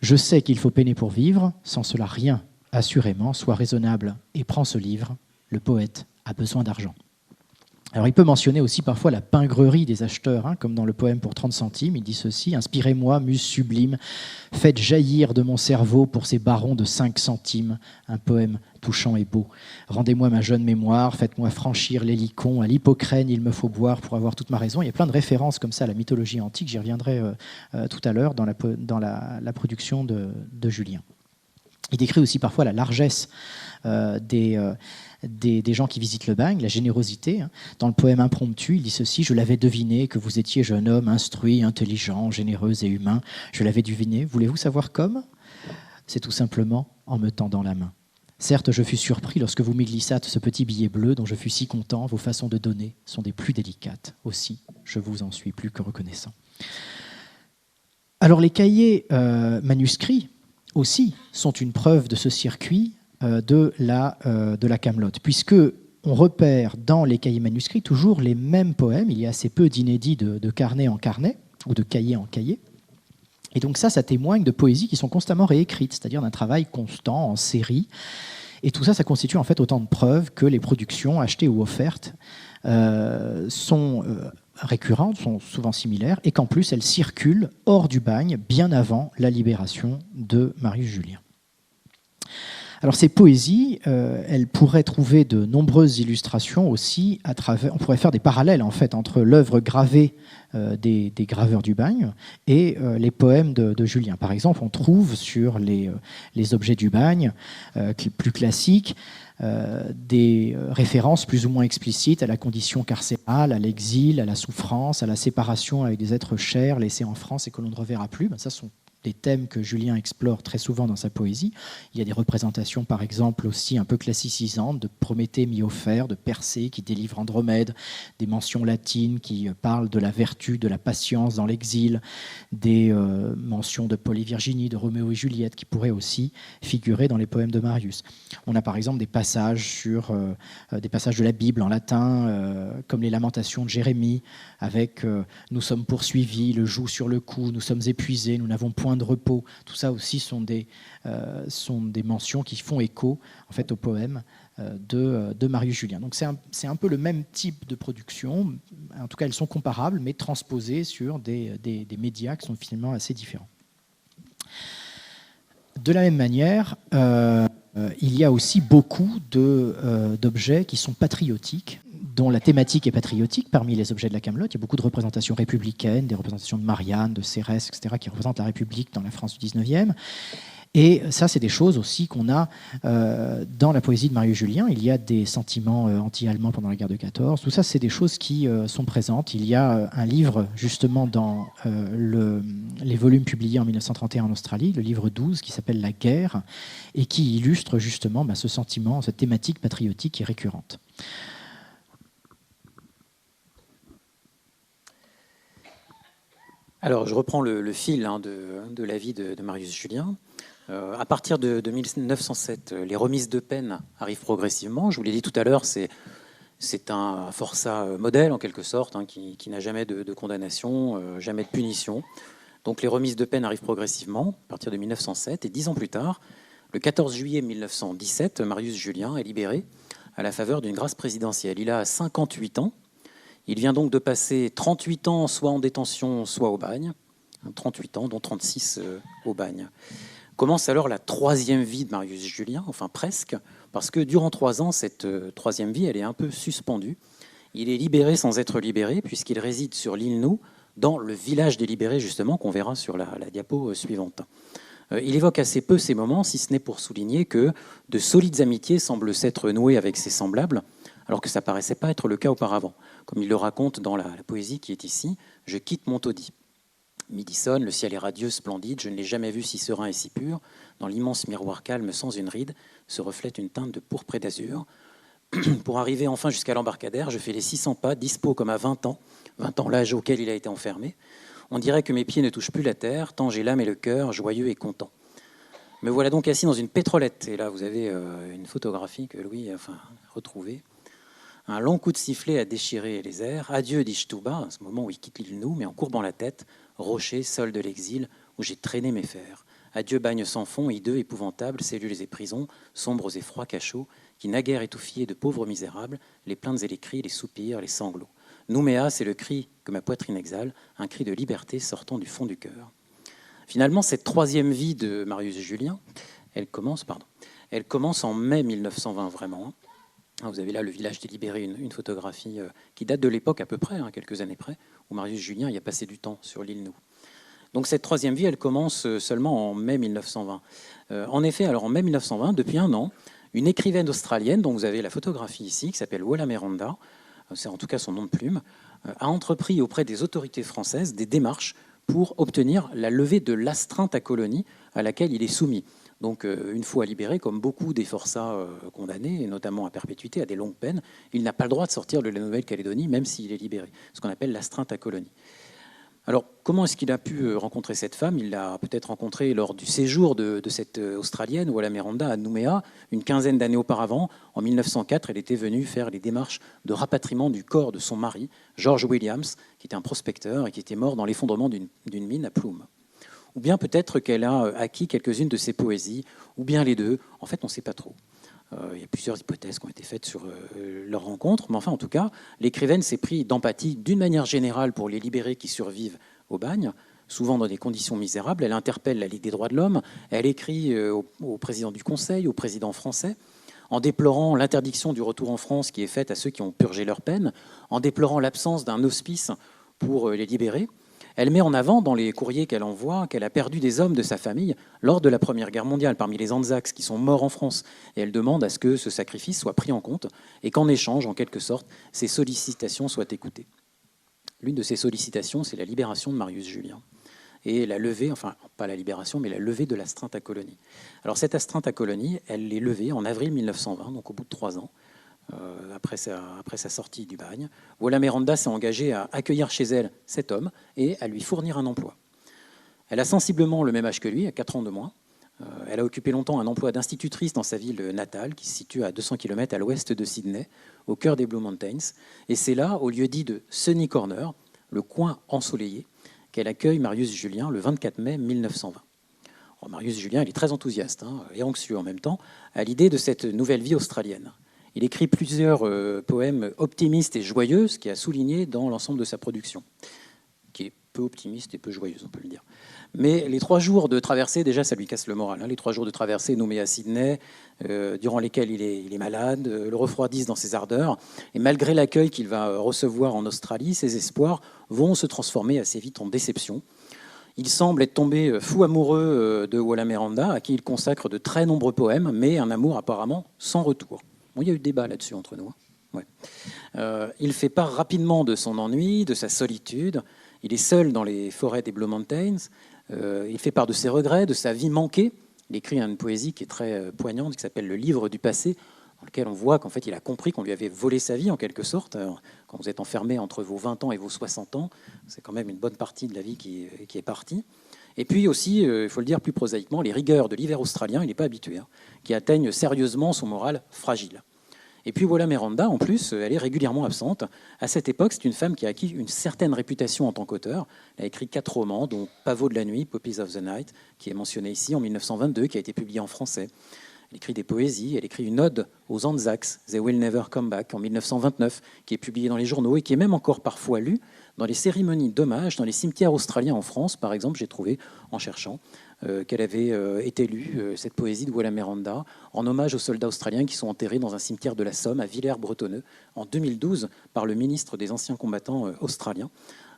Je sais qu'il faut peiner pour vivre, sans cela rien, assurément, sois raisonnable et prends ce livre, le poète a besoin d'argent. Alors il peut mentionner aussi parfois la pingrerie des acheteurs, comme dans le poème Pour 30 centimes, il dit ceci: « Inspirez-moi, muse sublime, faites jaillir de mon cerveau pour ces barons de 5 centimes, un poème touchant et beau. Rendez-moi ma jeune mémoire, faites-moi franchir l'hélicon, à l'hippocrène il me faut boire pour avoir toute ma raison. » Il y a plein de références comme ça à la mythologie antique, j'y reviendrai tout à l'heure dans la production de Julien. Il décrit aussi parfois la largesse des gens qui visitent le bagne, la générosité. Dans le poème Impromptu, il dit ceci: « Je l'avais deviné que vous étiez jeune homme instruit, intelligent, généreux et humain. Je l'avais deviné. Voulez-vous savoir comme ? C'est tout simplement en me tendant la main. Certes, je fus surpris lorsque vous m'y glissâtes ce petit billet bleu dont je fus si content. Vos façons de donner sont des plus délicates. Aussi, je vous en suis plus que reconnaissant. » Alors les cahiers manuscrits aussi sont une preuve de ce circuit de la Camelote, puisque on repère dans les cahiers manuscrits toujours les mêmes poèmes. Il y a assez peu d'inédits de carnet en carnet ou de cahier en cahier. Et donc ça témoigne de poésies qui sont constamment réécrites, c'est-à-dire d'un travail constant en série. Et tout ça, ça constitue en fait autant de preuves que les productions achetées ou offertes sont récurrentes, sont souvent similaires, et qu'en plus elles circulent hors du bagne bien avant la libération de Marius Julien. Alors ces poésies, elles pourraient trouver de nombreuses illustrations aussi à travers. On pourrait faire des parallèles en fait entre l'œuvre gravée des graveurs du bagne et les poèmes de Julien. Par exemple, on trouve sur les objets du bagne plus classiques des références plus ou moins explicites à la condition carcérale, à l'exil, à la souffrance, à la séparation avec des êtres chers laissés en France et que l'on ne reverra plus. Ça sont des thèmes que Julien explore très souvent dans sa poésie. Il y a des représentations, par exemple, aussi un peu classicisantes de Prométhée mis au fer, de Persée qui délivre Andromède, des mentions latines qui parlent de la vertu, de la patience dans l'exil, des mentions de Paul et Virginie, de Roméo et Juliette qui pourraient aussi figurer dans les poèmes de Marius. On a par exemple des passages de la Bible en latin, comme les Lamentations de Jérémie, avec nous sommes poursuivis, le joug sur le cou, nous sommes épuisés, nous n'avons point de repos. Tout ça aussi sont des mentions qui font écho en fait au poème de Marius Julien. Donc c'est un peu le même type de production. En tout cas, elles sont comparables, mais transposées sur des médias qui sont finalement assez différents. De la même manière, il y a aussi beaucoup d'objets qui sont patriotiques, dont la thématique est patriotique parmi les objets de la Camelote. Il y a beaucoup de représentations républicaines, des représentations de Marianne, de Cérès, etc., qui représentent la République dans la France du XIXe. Et ça, c'est des choses aussi qu'on a dans la poésie de Marius Julien. Il y a des sentiments anti-allemands pendant la guerre de 14. Tout ça, c'est des choses qui sont présentes. Il y a un livre, justement, dans les volumes publiés en 1931 en Australie, le livre 12, qui s'appelle « La guerre », et qui illustre justement ce sentiment, cette thématique patriotique qui est récurrente. Alors, je reprends le fil de la vie de Marius Julien. À partir de 1907, les remises de peine arrivent progressivement. Je vous l'ai dit tout à l'heure, c'est un forçat modèle, en quelque sorte, qui n'a jamais de condamnation, jamais de punition. Donc les remises de peine arrivent progressivement, à partir de 1907. Et 10 ans plus tard, le 14 juillet 1917, Marius Julien est libéré à la faveur d'une grâce présidentielle. Il a 58 ans. Il vient donc de passer 38 ans soit en détention, soit au bagne. 38 ans, dont 36 au bagne. Commence alors la troisième vie de Marius Julien, enfin presque, parce que durant 3 ans, cette troisième vie, elle est un peu suspendue. Il est libéré sans être libéré, puisqu'il réside sur l'île Nou, dans le village des libérés, justement, qu'on verra sur la diapo suivante. Il évoque assez peu ces moments, si ce n'est pour souligner que de solides amitiés semblent s'être nouées avec ses semblables, alors que ça paraissait pas être le cas auparavant. Comme il le raconte dans la poésie qui est ici, « Je quitte mon taudis. Midi sonne, le ciel est radieux, splendide, je ne l'ai jamais vu si serein et si pur. Dans l'immense miroir calme, sans une ride, se reflète une teinte de pourpre et d'azur. Pour arriver enfin jusqu'à l'embarcadère, je fais les 600 pas, dispo comme à 20 ans l'âge auquel il a été enfermé. On dirait que mes pieds ne touchent plus la terre, tant j'ai l'âme et le cœur joyeux et content. Me voilà donc assis dans une pétrolette. » Et là, vous avez une photographie que Louis a retrouvée. Un long coup de sifflet a déchiré les airs. « Adieu, dis-je tout bas, à ce moment où il quitte l'île Nou, mais en courbant la tête, rocher, sol de l'exil, où j'ai traîné mes fers. Adieu, bagne sans fond, hideux, épouvantable, cellules et prisons, sombres et froids cachots, qui naguère étouffiez de pauvres misérables, les plaintes et les cris, les soupirs, les sanglots. Nouméa, c'est le cri que ma poitrine exhale, un cri de liberté sortant du fond du cœur. » Finalement, cette troisième vie de Marius Julien, elle commence en mai 1920 vraiment. Vous avez là le village des Libérés, une photographie qui date de l'époque à peu près, quelques années près, où Marius Julien y a passé du temps sur l'île Nou. Donc cette troisième vie, elle commence seulement en mai 1920. En effet, alors en mai 1920, depuis un an, une écrivaine australienne, dont vous avez la photographie ici, qui s'appelle Walla Miranda, c'est en tout cas son nom de plume, a entrepris auprès des autorités françaises des démarches pour obtenir la levée de l'astreinte à colonie à laquelle il est soumis. Donc, une fois libéré, comme beaucoup des forçats condamnés, et notamment à perpétuité, à des longues peines, il n'a pas le droit de sortir de la Nouvelle-Calédonie, même s'il est libéré, ce qu'on appelle l'astreinte à colonie. Alors, comment est-ce qu'il a pu rencontrer cette femme? Il l'a peut-être rencontrée lors du séjour de cette Australienne, Walla Miranda, à Nouméa, une quinzaine d'années auparavant. En 1904, elle était venue faire les démarches de rapatriement du corps de son mari, George Williams, qui était un prospecteur et qui était mort dans l'effondrement d'une mine à Plume. Ou bien peut-être qu'elle a acquis quelques-unes de ses poésies, ou bien les deux. En fait, on ne sait pas trop. Il y a plusieurs hypothèses qui ont été faites sur leur rencontre, mais enfin, en tout cas, l'écrivaine s'est pris d'empathie d'une manière générale pour les libérés qui survivent au bagne, souvent dans des conditions misérables. Elle interpelle la Ligue des droits de l'homme, elle écrit au président du Conseil, au président français, en déplorant l'interdiction du retour en France qui est faite à ceux qui ont purgé leur peine, en déplorant l'absence d'un hospice pour les libérés. Elle met en avant, dans les courriers qu'elle envoie, qu'elle a perdu des hommes de sa famille lors de la Première Guerre mondiale, parmi les Anzacs qui sont morts en France. Et elle demande à ce que ce sacrifice soit pris en compte et qu'en échange, en quelque sorte, ses sollicitations soient écoutées. L'une de ces sollicitations, c'est la libération de Marius Julien et la levée, enfin, pas la libération, mais la levée de l'astreinte à colonie. Alors cette astreinte à colonie, elle est levée en avril 1920, donc au bout de 3 ans. Après sa sortie du bagne, Walla Miranda s'est engagée à accueillir chez elle cet homme et à lui fournir un emploi. Elle a sensiblement le même âge que lui, à 4 ans de moins. Elle a occupé longtemps un emploi d'institutrice dans sa ville natale, qui se situe à 200 km à l'ouest de Sydney, au cœur des Blue Mountains. Et c'est là, au lieu dit de Sunny Corner, le coin ensoleillé, qu'elle accueille Marius Julien le 24 mai 1920. Alors, Marius Julien, il est très enthousiaste et anxieux en même temps à l'idée de cette nouvelle vie australienne. Il écrit plusieurs poèmes optimistes et joyeux, ce qui a souligné dans l'ensemble de sa production, qui est peu optimiste et peu joyeuse, on peut le dire. Mais les 3 jours de traversée, déjà, ça lui casse le moral. Les 3 jours de traversée nommés à Sydney, durant lesquels il est malade, le refroidissent dans ses ardeurs. Et malgré l'accueil qu'il va recevoir en Australie, ses espoirs vont se transformer assez vite en déception. Il semble être tombé fou amoureux de Walla Miranda, à qui il consacre de très nombreux poèmes, mais un amour apparemment sans retour. Bon, il y a eu débat là-dessus entre nous. Ouais. Il fait part rapidement de son ennui, de sa solitude. Il est seul dans les forêts des Blue Mountains. Il fait part de ses regrets, de sa vie manquée. Il écrit une poésie qui est très poignante, qui s'appelle « Le livre du passé », dans lequel on voit qu'en fait, il a compris qu'on lui avait volé sa vie, en quelque sorte. Alors, quand vous êtes enfermé entre vos 20 ans et vos 60 ans, c'est quand même une bonne partie de la vie qui est partie. Et puis aussi, il faut le dire plus prosaïquement, les rigueurs de l'hiver australien, il n'est pas habitué, qui atteignent sérieusement son moral fragile. Et puis Walla Miranda, en plus, elle est régulièrement absente. À cette époque, c'est une femme qui a acquis une certaine réputation en tant qu'auteur. Elle a écrit 4 romans, dont Pavots de la nuit, Poppies of the Night, qui est mentionné ici en 1922, qui a été publié en français. Elle écrit des poésies, elle écrit une ode aux Anzacs, They Will Never Come Back, en 1929, qui est publiée dans les journaux et qui est même encore parfois lue dans les cérémonies d'hommage dans les cimetières australiens en France. Par exemple, j'ai trouvé, en cherchant, qu'elle avait été lue, cette poésie de Walla Miranda, en hommage aux soldats australiens qui sont enterrés dans un cimetière de la Somme, à Villers-Bretonneux, en 2012, par le ministre des Anciens Combattants australiens.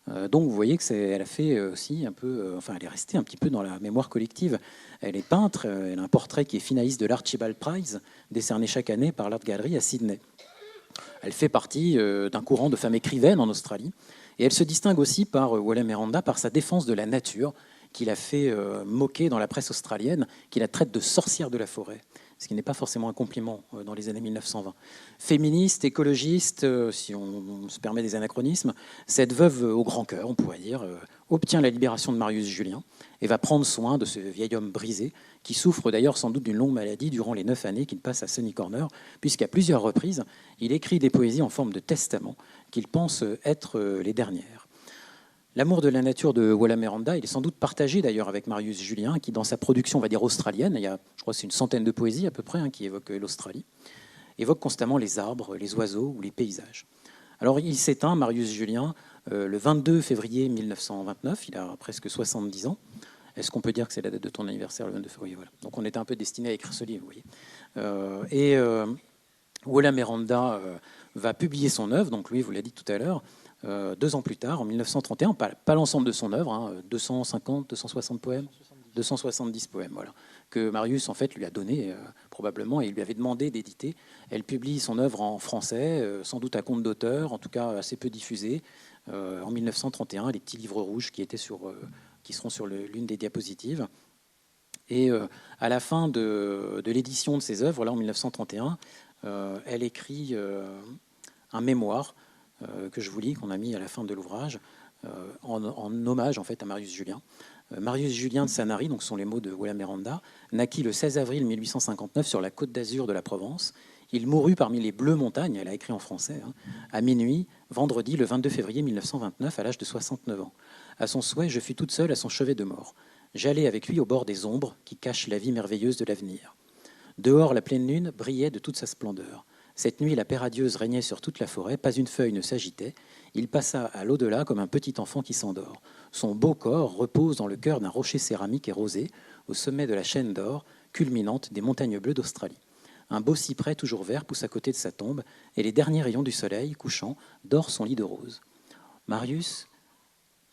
Donc vous voyez que elle a fait aussi un peu, elle est restée un petit peu dans la mémoire collective. Elle est peintre, elle a un portrait qui est finaliste de l'Archibald Prize, décerné chaque année par l'Art Gallery à Sydney. Elle fait partie d'un courant de femmes écrivaines en Australie, et elle se distingue aussi par Walla Miranda par sa défense de la nature, qu'il a fait moquer dans la presse australienne, qui la traite de sorcière de la forêt, ce qui n'est pas forcément un compliment dans les années 1920. Féministe, écologiste, si on se permet des anachronismes, cette veuve au grand cœur, on pourrait dire, obtient la libération de Marius Julien et va prendre soin de ce vieil homme brisé, qui souffre d'ailleurs sans doute d'une longue maladie durant les 9 années qu'il passe à Sunny Corner, puisqu'à plusieurs reprises, il écrit des poésies en forme de testament qu'il pense être les dernières. L'amour de la nature de Walla Miranda, il est sans doute partagé d'ailleurs avec Marius Julien, qui dans sa production, on va dire australienne, il y a, je crois que c'est une centaine de poésies à peu près qui évoquent l'Australie, évoque constamment les arbres, les oiseaux ou les paysages. Alors il s'éteint, Marius Julien, le 22 février 1929, il a presque 70 ans. Est-ce qu'on peut dire que c'est la date de ton anniversaire, le 22 février? Voilà. Donc on était un peu destiné à écrire ce livre, vous voyez. Walla Miranda va publier son œuvre, donc lui, vous l'a dit tout à l'heure, 2 ans plus tard, en 1931, pas l'ensemble de son œuvre, 250, 260 poèmes, 270 poèmes, voilà, que Marius en fait lui a donné probablement, et il lui avait demandé d'éditer. Elle publie son œuvre en français, sans doute à compte d'auteur, en tout cas assez peu diffusé, en 1931, les petits livres rouges qui seront sur l'une des diapositives. Et à la fin de l'édition de ses œuvres, là, en 1931, elle écrit un mémoire que je vous lis, qu'on a mis à la fin de l'ouvrage, en hommage en fait à Marius Julien. Marius Julien de Sanary, donc ce sont les mots de Walla Miranda, naquit le 16 avril 1859 sur la côte d'Azur de la Provence. Il mourut parmi les bleues montagnes, elle a écrit en français, à minuit, vendredi le 22 février 1929, à l'âge de 69 ans. À son souhait, je fus toute seule à son chevet de mort. J'allais avec lui au bord des ombres qui cachent la vie merveilleuse de l'avenir. Dehors, la pleine lune brillait de toute sa splendeur. Cette nuit, la paix radieuse régnait sur toute la forêt, pas une feuille ne s'agitait. Il passa à l'au-delà comme un petit enfant qui s'endort. Son beau corps repose dans le cœur d'un rocher céramique et rosé, au sommet de la chaîne d'or, culminante des montagnes bleues d'Australie. Un beau cyprès toujours vert pousse à côté de sa tombe, et les derniers rayons du soleil, couchant, dorent son lit de rose.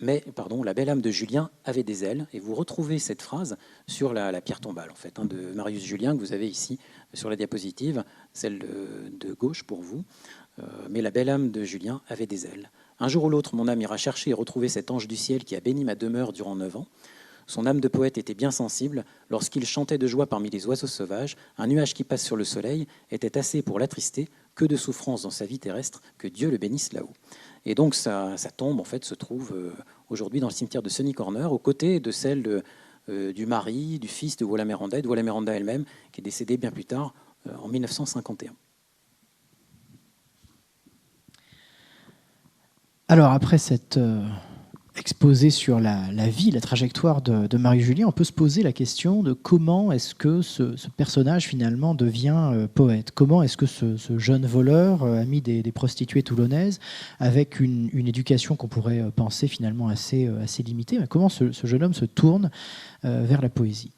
La belle âme de Julien avait des ailes, et vous retrouvez cette phrase sur la pierre tombale en fait, de Marius Julien que vous avez ici sur la diapositive, celle de gauche pour vous. Mais la belle âme de Julien avait des ailes. Un jour ou l'autre, mon âme ira chercher et retrouver cet ange du ciel qui a béni ma demeure durant 9 ans. Son âme de poète était bien sensible. Lorsqu'il chantait de joie parmi les oiseaux sauvages, un nuage qui passe sur le soleil était assez pour l'attrister. Que de souffrance dans sa vie terrestre, que Dieu le bénisse là-haut. Et donc sa tombe en fait se trouve aujourd'hui dans le cimetière de Sunny Corner, aux côtés de celle du mari, du fils de Walla Miranda et de Walla Miranda elle-même, qui est décédée bien plus tard, en 1951. Alors après cette exposé sur la vie, la trajectoire de Marius Julien, on peut se poser la question de comment est-ce que ce personnage finalement devient poète. Comment est-ce que ce jeune voleur, ami des prostituées toulonnaises, avec une éducation qu'on pourrait penser finalement assez limitée, mais comment ce jeune homme se tourne vers la poésie?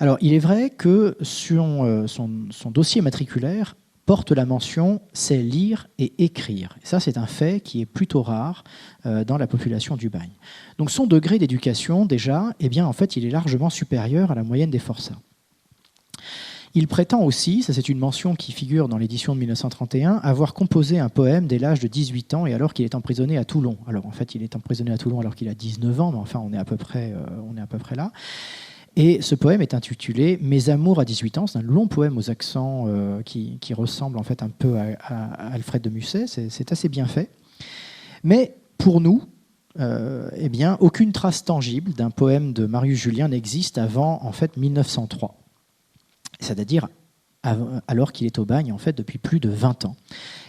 Alors il est vrai que sur son dossier matriculaire porte la mention « c'est lire et écrire ». Et ça, c'est un fait qui est plutôt rare dans la population du bagne. Donc son degré d'éducation, déjà, eh bien, en fait, il est largement supérieur à la moyenne des forçats. Il prétend aussi, ça c'est une mention qui figure dans l'édition de 1931, avoir composé un poème dès l'âge de 18 ans et alors qu'il est emprisonné à Toulon. Alors en fait, il est emprisonné à Toulon alors qu'il a 19 ans, mais enfin, on est à peu près là. Et ce poème est intitulé « Mes amours à 18 ans ». C'est un long poème aux accents qui ressemble en fait un peu à Alfred de Musset. C'est assez bien fait. Mais pour nous, eh bien, aucune trace tangible d'un poème de Marius Julien n'existe avant en fait 1903. C'est-à-dire alors qu'il est au bagne en fait depuis plus de 20 ans.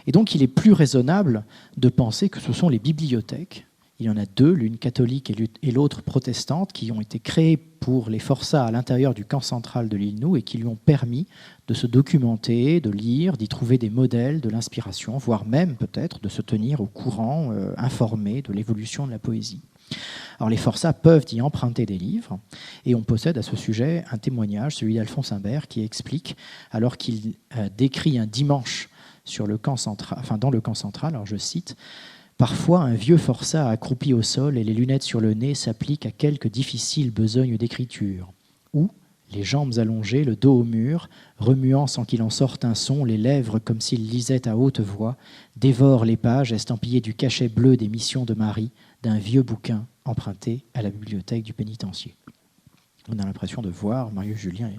Et donc il est plus raisonnable de penser que ce sont les bibliothèques. Il y en a deux, l'une catholique et l'autre protestante, qui ont été créées pour les forçats à l'intérieur du camp central de l'île Nou et qui lui ont permis de se documenter, de lire, d'y trouver des modèles, de l'inspiration, voire même peut-être de se tenir au courant, informé de l'évolution de la poésie. Alors les forçats peuvent y emprunter des livres et on possède à ce sujet un témoignage, celui d'Alphonse Imbert, qui explique, alors qu'il décrit un dimanche sur le camp central, dans le camp central, alors je cite: Parfois, un vieux forçat accroupi au sol et les lunettes sur le nez s'applique à quelque difficile besogne d'écriture. Ou, les jambes allongées, le dos au mur, remuant sans qu'il en sorte un son, les lèvres comme s'il lisait à haute voix, dévore les pages estampillées du cachet bleu des missions de Marie d'un vieux bouquin emprunté à la bibliothèque du pénitencier. On a l'impression de voir Marius Julien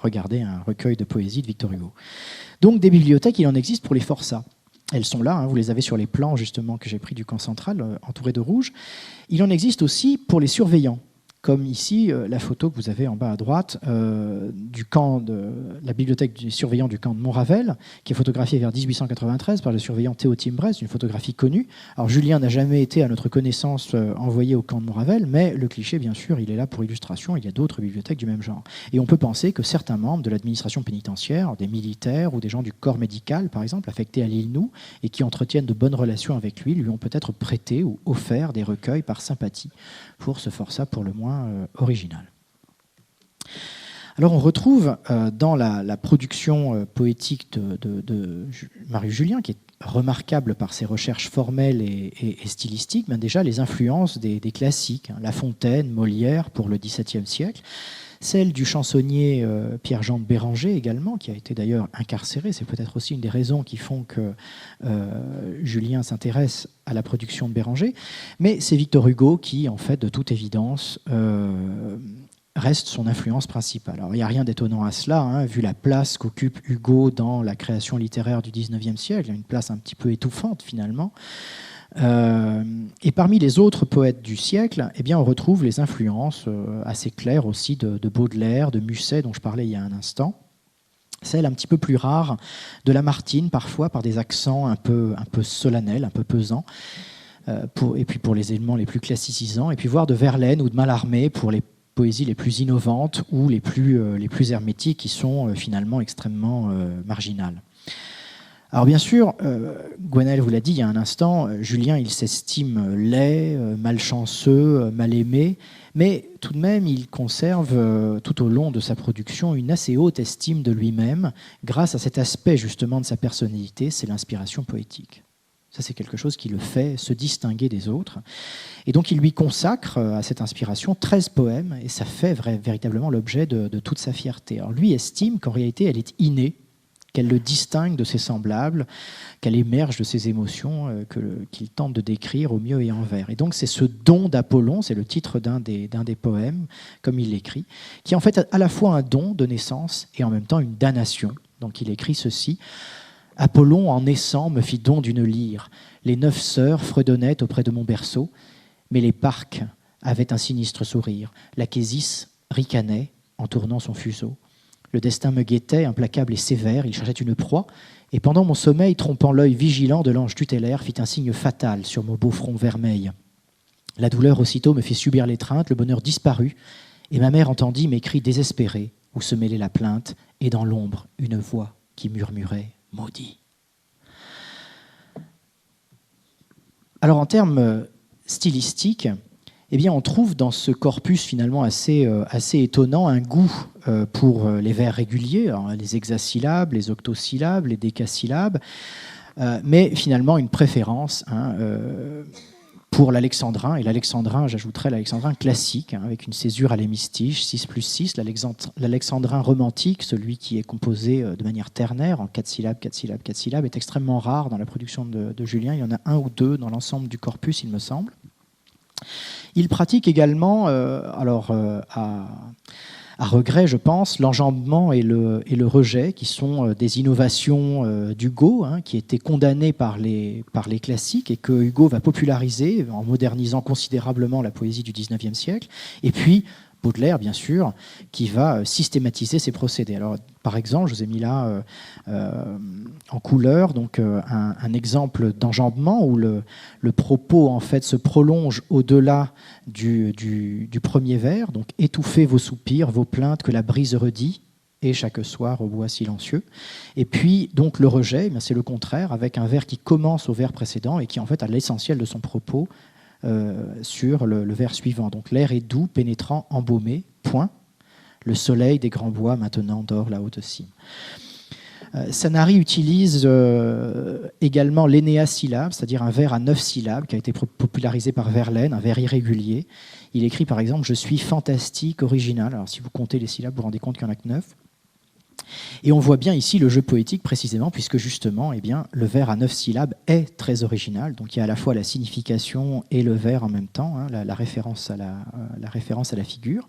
regarder un recueil de poésie de Victor Hugo. Donc des bibliothèques, il en existe pour les forçats. Elles sont là, vous les avez sur les plans justement que j'ai pris du camp central, entourés de rouge. Il en existe aussi pour les surveillants, comme ici la photo que vous avez en bas à droite du camp de la bibliothèque des surveillants du camp de Montravel, qui est photographiée vers 1893 par le surveillant Théo Timbrès, une photographie connue. Alors Julien n'a jamais été, à notre connaissance, envoyé au camp de Montravel, mais le cliché, bien sûr, il est là pour illustration. Il y a d'autres bibliothèques du même genre. Et on peut penser que certains membres de l'administration pénitentiaire, des militaires ou des gens du corps médical, par exemple, affectés à l'île Nou, et qui entretiennent de bonnes relations avec lui ont peut-être prêté ou offert des recueils par sympathie pour ce forçat pour le moins original. Alors on retrouve dans la production poétique de Marius Julien, qui est remarquable par ses recherches formelles et stylistiques, déjà les influences des classiques, La Fontaine, Molière pour le XVIIe siècle, celle du chansonnier Pierre-Jean de Béranger également, qui a été d'ailleurs incarcéré. C'est peut-être aussi une des raisons qui font que Julien s'intéresse à la production de Béranger. Mais c'est Victor Hugo qui, en fait, de toute évidence, reste son influence principale. Alors, il n'y a rien d'étonnant à cela, vu la place qu'occupe Hugo dans la création littéraire du XIXe siècle, une place un petit peu étouffante finalement. Et parmi les autres poètes du siècle, on retrouve les influences assez claires aussi de Baudelaire, de Musset, dont je parlais il y a un instant. Celle un petit peu plus rare de Lamartine, parfois par des accents un peu solennels, un peu pesants, et puis pour les éléments les plus classicisants, et puis voire de Verlaine ou de Mallarmé pour les poésies les plus innovantes ou les plus hermétiques, qui sont finalement extrêmement marginales. Alors bien sûr, Gwenaël vous l'a dit il y a un instant, Julien il s'estime laid, malchanceux, mal aimé, mais tout de même il conserve tout au long de sa production une assez haute estime de lui-même grâce à cet aspect justement de sa personnalité, c'est l'inspiration poétique. Ça c'est quelque chose qui le fait se distinguer des autres. Et donc il lui consacre à cette inspiration 13 poèmes et ça fait véritablement l'objet de toute sa fierté. Alors lui estime qu'en réalité elle est innée, qu'elle le distingue de ses semblables, qu'elle émerge de ses émotions qu'il tente de décrire au mieux et en vers. Et donc c'est ce don d'Apollon, c'est le titre d'un des poèmes, comme il l'écrit, qui est en fait à la fois un don de naissance et en même temps une damnation. Donc il écrit ceci: « Apollon, en naissant, me fit don d'une lyre. Les 9 sœurs fredonnaient auprès de mon berceau, mais les parques avaient un sinistre sourire. L'Achésis ricanait en tournant son fuseau. Le destin me guettait, implacable et sévère, il cherchait une proie, et pendant mon sommeil, trompant l'œil vigilant de l'ange tutélaire, fit un signe fatal sur mon beau front vermeil. La douleur aussitôt me fit subir l'étreinte, le bonheur disparut, et ma mère entendit mes cris désespérés, où se mêlait la plainte, et dans l'ombre, une voix qui murmurait « Maudit ». Alors en termes stylistiques, on trouve dans ce corpus finalement assez étonnant un goût pour les vers réguliers, alors les hexasyllabes, les octosyllabes, les décasyllabes, mais finalement une préférence pour l'alexandrin, et l'alexandrin, j'ajouterais l'alexandrin classique, avec une césure à l'hémistiche, 6+6, l'alexandrin romantique, celui qui est composé de manière ternaire, en 4 syllabes, 4 syllabes, 4 syllabes, est extrêmement rare dans la production de Julien. Il y en a 1 ou 2 dans l'ensemble du corpus, il me semble. Il pratique également, à regret, je pense, l'enjambement et le rejet, qui sont des innovations d'Hugo, qui étaient condamnées par les classiques et que Hugo va populariser en modernisant considérablement la poésie du XIXe siècle. Et puis Baudelaire, bien sûr, qui va systématiser ces procédés. Alors, par exemple, je vous ai mis là en couleur donc, un exemple d'enjambement où le propos en fait, se prolonge au-delà du premier vers. Donc, étouffez vos soupirs, vos plaintes que la brise redit, et chaque soir au bois silencieux. Et puis, donc, le rejet, c'est le contraire, avec un vers qui commence au vers précédent et qui, en fait, a l'essentiel de son propos sur le vers suivant. Donc l'air est doux, pénétrant, embaumé, point. Le soleil des grands bois maintenant dort la haute cime. Sanary utilise également l'énéasyllabe, c'est-à-dire un vers à 9 syllabes qui a été popularisé par Verlaine, un vers irrégulier. Il écrit par exemple « Je suis fantastique, original ». Alors si vous comptez les syllabes, vous vous rendez compte qu'il n'y en a que 9. Et on voit bien ici le jeu poétique précisément, puisque justement, eh bien, le vers à 9 syllabes est très original. Donc il y a à la fois la signification et le vers en même temps, hein, la référence à la figure.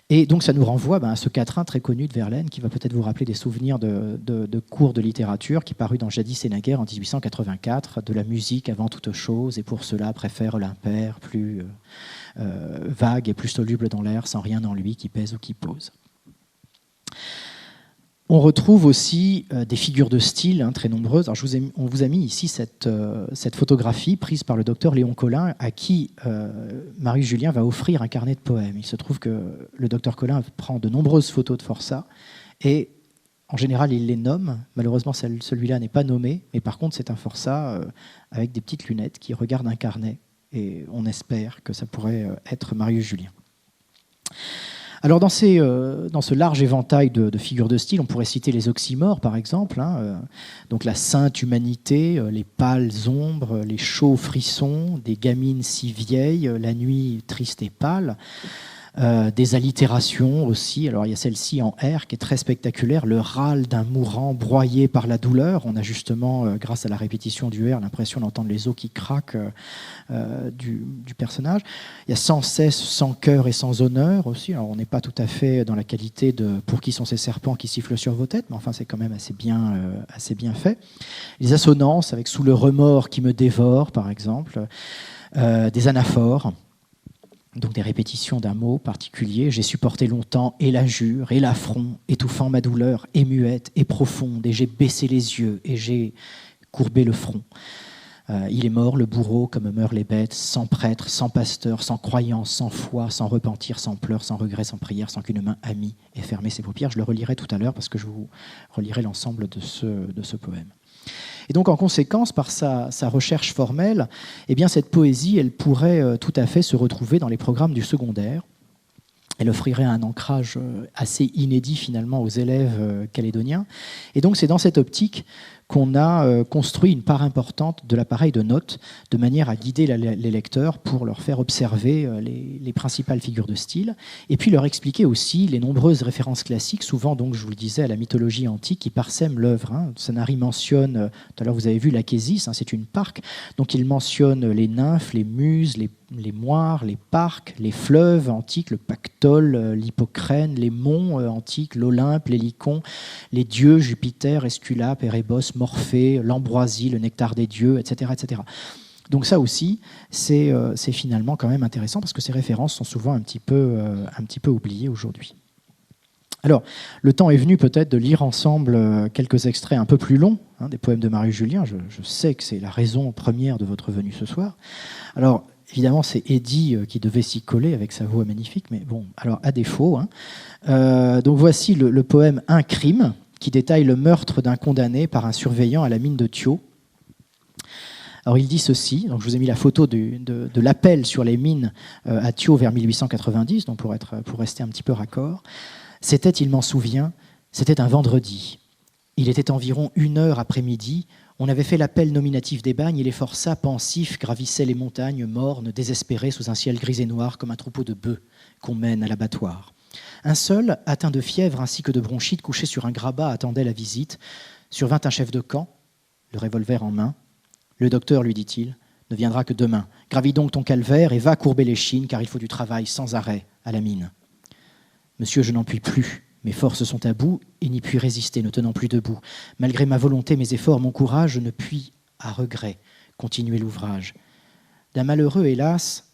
Et donc ça nous renvoie à ce quatrain très connu de Verlaine, qui va peut-être vous rappeler des souvenirs de cours de littérature, qui parut dans Jadis et naguère en 1884, de la musique avant toute chose, et pour cela préfère l'impair, plus vague et plus soluble dans l'air, sans rien en lui qui pèse ou qui pose. On retrouve aussi des figures de style très nombreuses. Alors, on vous a mis ici cette photographie prise par le docteur Léon Collin, à qui Marius Julien va offrir un carnet de poèmes. Il se trouve que le docteur Collin prend de nombreuses photos de forçats et en général il les nomme. Malheureusement celui-là n'est pas nommé, mais par contre c'est un forçat avec des petites lunettes qui regarde un carnet et on espère que ça pourrait être Marius Julien. Alors dans ce large éventail de figures de style, on pourrait citer les oxymores par exemple, donc la sainte humanité, les pâles ombres, les chauds frissons, des gamines si vieilles, la nuit triste et pâle, des allitérations aussi. Alors il y a celle-ci en R qui est très spectaculaire, le râle d'un mourant broyé par la douleur. On a justement, grâce à la répétition du R, l'impression d'entendre les os qui craquent du personnage. Il y a sans cesse, sans cœur et sans honneur aussi. Alors on n'est pas tout à fait dans la qualité de pour qui sont ces serpents qui sifflent sur vos têtes, mais enfin c'est quand même assez bien fait. Les assonances avec sous le remords qui me dévore par exemple, des anaphores. Donc des répétitions d'un mot particulier. J'ai supporté longtemps et l'injure et l'affront, étouffant ma douleur, et muette et profonde, et j'ai baissé les yeux et j'ai courbé le front. Il est mort, le bourreau, comme meurent les bêtes, sans prêtre, sans pasteur, sans croyance, sans foi, sans repentir, sans pleurs, sans regret, sans prière, sans qu'une main amie ait fermé ses paupières. Je le relirai tout à l'heure parce que je vous relirai l'ensemble de ce poème. Et donc, en conséquence, par sa recherche formelle, eh bien, cette poésie, elle pourrait tout à fait se retrouver dans les programmes du secondaire. Elle offrirait un ancrage assez inédit, finalement, aux élèves calédoniens. Et donc, c'est dans cette optique qu'on a construit une part importante de l'appareil de notes, de manière à guider les lecteurs pour leur faire observer les principales figures de style, et puis leur expliquer aussi les nombreuses références classiques, souvent, donc, je vous le disais, à la mythologie antique, qui parsèment l'œuvre. Sanary mentionne, tout à l'heure vous avez vu l'Achésis, c'est une parque, donc il mentionne les nymphes, les muses, les moires, les parcs, les fleuves antiques, le Pactole, l'Hippocrène, les monts antiques, l'Olympe, l'Hélicon, les dieux, Jupiter, Esculape, Erebos, Morphée, l'Ambroisie, le nectar des dieux, etc. etc. Donc ça aussi, c'est finalement quand même intéressant parce que ces références sont souvent un petit peu oubliées aujourd'hui. Alors, le temps est venu peut-être de lire ensemble quelques extraits un peu plus longs des poèmes de Marius Julien. Je sais que c'est la raison première de votre venue ce soir. Alors, évidemment, c'est Eddy qui devait s'y coller avec sa voix magnifique, mais bon, alors à défaut. Donc voici le poème « Un crime » qui détaille le meurtre d'un condamné par un surveillant à la mine de Thio. Alors il dit ceci, donc je vous ai mis la photo de l'appel sur les mines à Thio vers 1890, donc pour rester un petit peu raccord. C'était, il m'en souvient, c'était un vendredi. Il était environ 1h après-midi. On avait fait l'appel nominatif des bagnes et les forçats pensifs gravissaient les montagnes mornes, désespérés sous un ciel gris et noir comme un troupeau de bœufs qu'on mène à l'abattoir. Un seul, atteint de fièvre ainsi que de bronchite, couché sur un grabat, attendait la visite. Survint un chef de camp, le revolver en main. Le docteur, lui dit-il, ne viendra que demain. Gravis donc ton calvaire et va courber l'échine, car il faut du travail sans arrêt à la mine. Monsieur, je n'en puis plus. Mes forces sont à bout et n'y puis résister, ne tenant plus debout. Malgré ma volonté, mes efforts, mon courage, je ne puis, à regret, continuer l'ouvrage. D'un malheureux, hélas,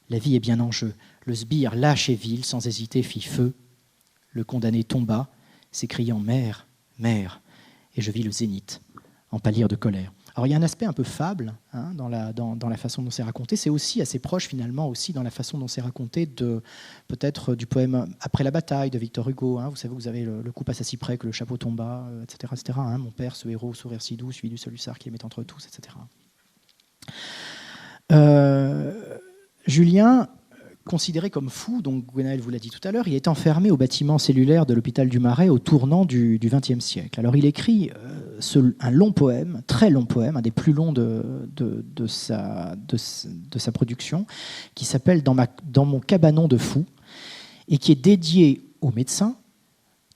la vie est bien en jeu. Le sbire, lâche et vil, sans hésiter, fit feu. Le condamné tomba, s'écriant « Mère, mère !» Et je vis le zénith en pâlir de colère. Alors il y a un aspect un peu fable dans la façon dont c'est raconté. C'est aussi assez proche finalement aussi dans la façon dont c'est raconté peut-être du poème Après la bataille de Victor Hugo. Vous savez, vous avez le coup passe à si près que le chapeau tomba, etc. etc. Mon père, ce héros, sourire si doux, suivi du seul hussard qui aimait entre tous, etc. Julien considéré comme fou, donc Gwenaël vous l'a dit tout à l'heure, il est enfermé au bâtiment cellulaire de l'hôpital du Marais au tournant du XXe siècle. Alors il écrit un long poème, très long poème, un des plus longs de sa production, qui s'appelle Dans mon cabanon de fou, et qui est dédié au médecin,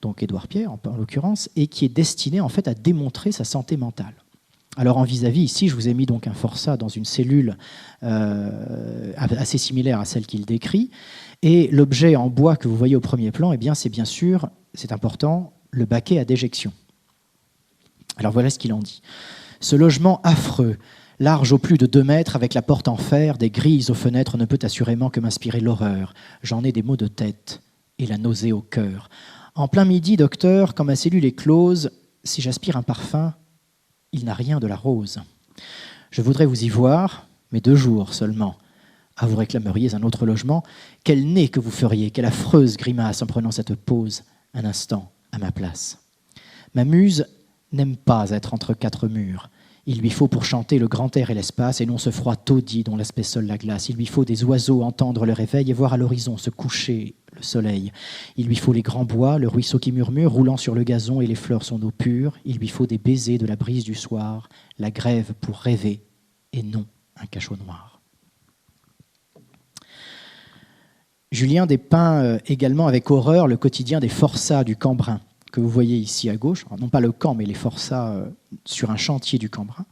donc Édouard Pierre en l'occurrence, et qui est destiné en fait à démontrer sa santé mentale. Alors en vis-à-vis, ici, je vous ai mis donc un forçat dans une cellule assez similaire à celle qu'il décrit. Et l'objet en bois que vous voyez au premier plan, eh bien, c'est bien sûr, c'est important, le baquet à déjection. Alors voilà ce qu'il en dit. Ce logement affreux, large au plus de 2 mètres, avec la porte en fer, des grilles aux fenêtres, ne peut assurément que m'inspirer l'horreur. J'en ai des maux de tête et la nausée au cœur. En plein midi, docteur, quand ma cellule est close, si j'aspire un parfum, il n'a rien de la rose. Je voudrais vous y voir, mais 2 jours seulement. Ah, vous réclameriez un autre logement. Quel nez que vous feriez, quelle affreuse grimace en prenant cette pause, un instant, à ma place. Ma muse n'aime pas être entre 4 murs. Il lui faut pour chanter le grand air et l'espace, et non ce froid taudis dont l'aspect seul la glace. Il lui faut des oiseaux entendre le réveil et voir à l'horizon se coucher le soleil. Il lui faut les grands bois, le ruisseau qui murmure, roulant sur le gazon et les fleurs son eau pure. Il lui faut des baisers de la brise du soir, la grève pour rêver, et non un cachot noir. Julien dépeint également avec horreur le quotidien des forçats du Cambrin, que vous voyez ici à gauche, non pas le camp, mais les forçats sur un chantier du Cambrin,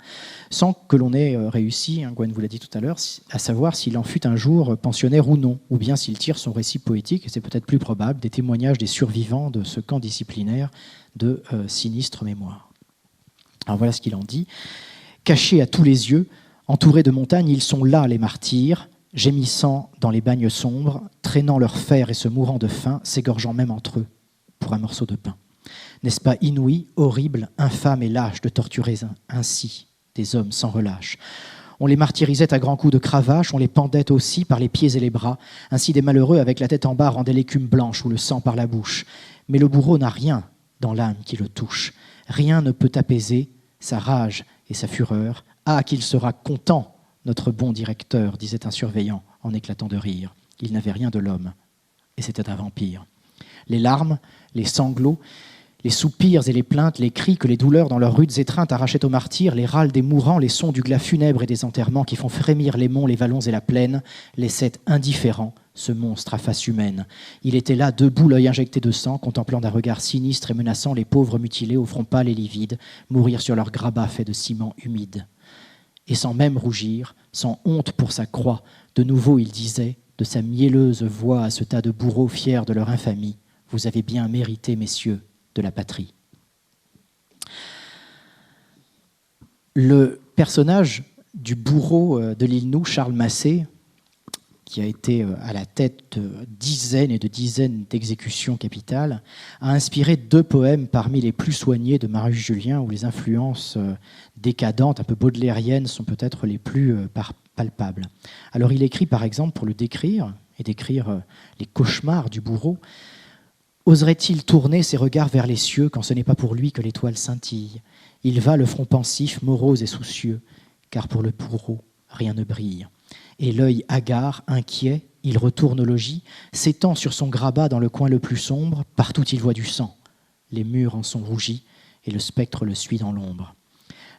sans que l'on ait réussi, Gwen vous l'a dit tout à l'heure, à savoir s'il en fut un jour pensionnaire ou non, ou bien s'il tire son récit poétique, et c'est peut-être plus probable, des témoignages des survivants de ce camp disciplinaire de sinistre mémoire. Alors voilà ce qu'il en dit. Cachés à tous les yeux, entourés de montagnes, ils sont là, les martyrs, gémissant dans les bagnes sombres, traînant leur fer et se mourant de faim, s'égorgeant même entre eux pour un morceau de pain. N'est-ce pas inouï, horrible, infâme et lâche de torturer ainsi des hommes sans relâche? On les martyrisait à grands coups de cravache, on les pendait aussi par les pieds et les bras. Ainsi des malheureux avec la tête en bas rendaient l'écume blanche ou le sang par la bouche. Mais le bourreau n'a rien dans l'âme qui le touche. Rien ne peut apaiser sa rage et sa fureur. Ah, qu'il sera content, notre bon directeur, disait un surveillant en éclatant de rire. Il n'avait rien de l'homme, et c'était un vampire. Les larmes, les sanglots, les soupirs et les plaintes, les cris que les douleurs dans leurs rudes étreintes arrachaient aux martyrs, les râles des mourants, les sons du glas funèbre et des enterrements qui font frémir les monts, les vallons et la plaine, laissaient indifférent ce monstre à face humaine. Il était là, debout, l'œil injecté de sang, contemplant d'un regard sinistre et menaçant les pauvres mutilés au front pâle et livide, mourir sur leur grabat fait de ciment humide. Et sans même rougir, sans honte pour sa croix, de nouveau il disait, de sa mielleuse voix à ce tas de bourreaux fiers de leur infamie, « Vous avez bien mérité, messieurs, de la patrie. » Le personnage du bourreau de l'île Nou, Charles Massé, qui a été à la tête de dizaines et de dizaines d'exécutions capitales, a inspiré 2 poèmes parmi les plus soignés de Marius Julien, où les influences décadentes, un peu baudelairiennes, sont peut-être les plus palpables. Alors il écrit par exemple, pour le décrire, et décrire les cauchemars du bourreau, « Oserait-il tourner ses regards vers les cieux quand ce n'est pas pour lui que l'étoile scintille? Il va le front pensif, morose et soucieux, car pour le bourreau, rien ne brille. Et l'œil hagard, inquiet, il retourne au logis, s'étend sur son grabat dans le coin le plus sombre, partout il voit du sang. Les murs en sont rougis, et le spectre le suit dans l'ombre.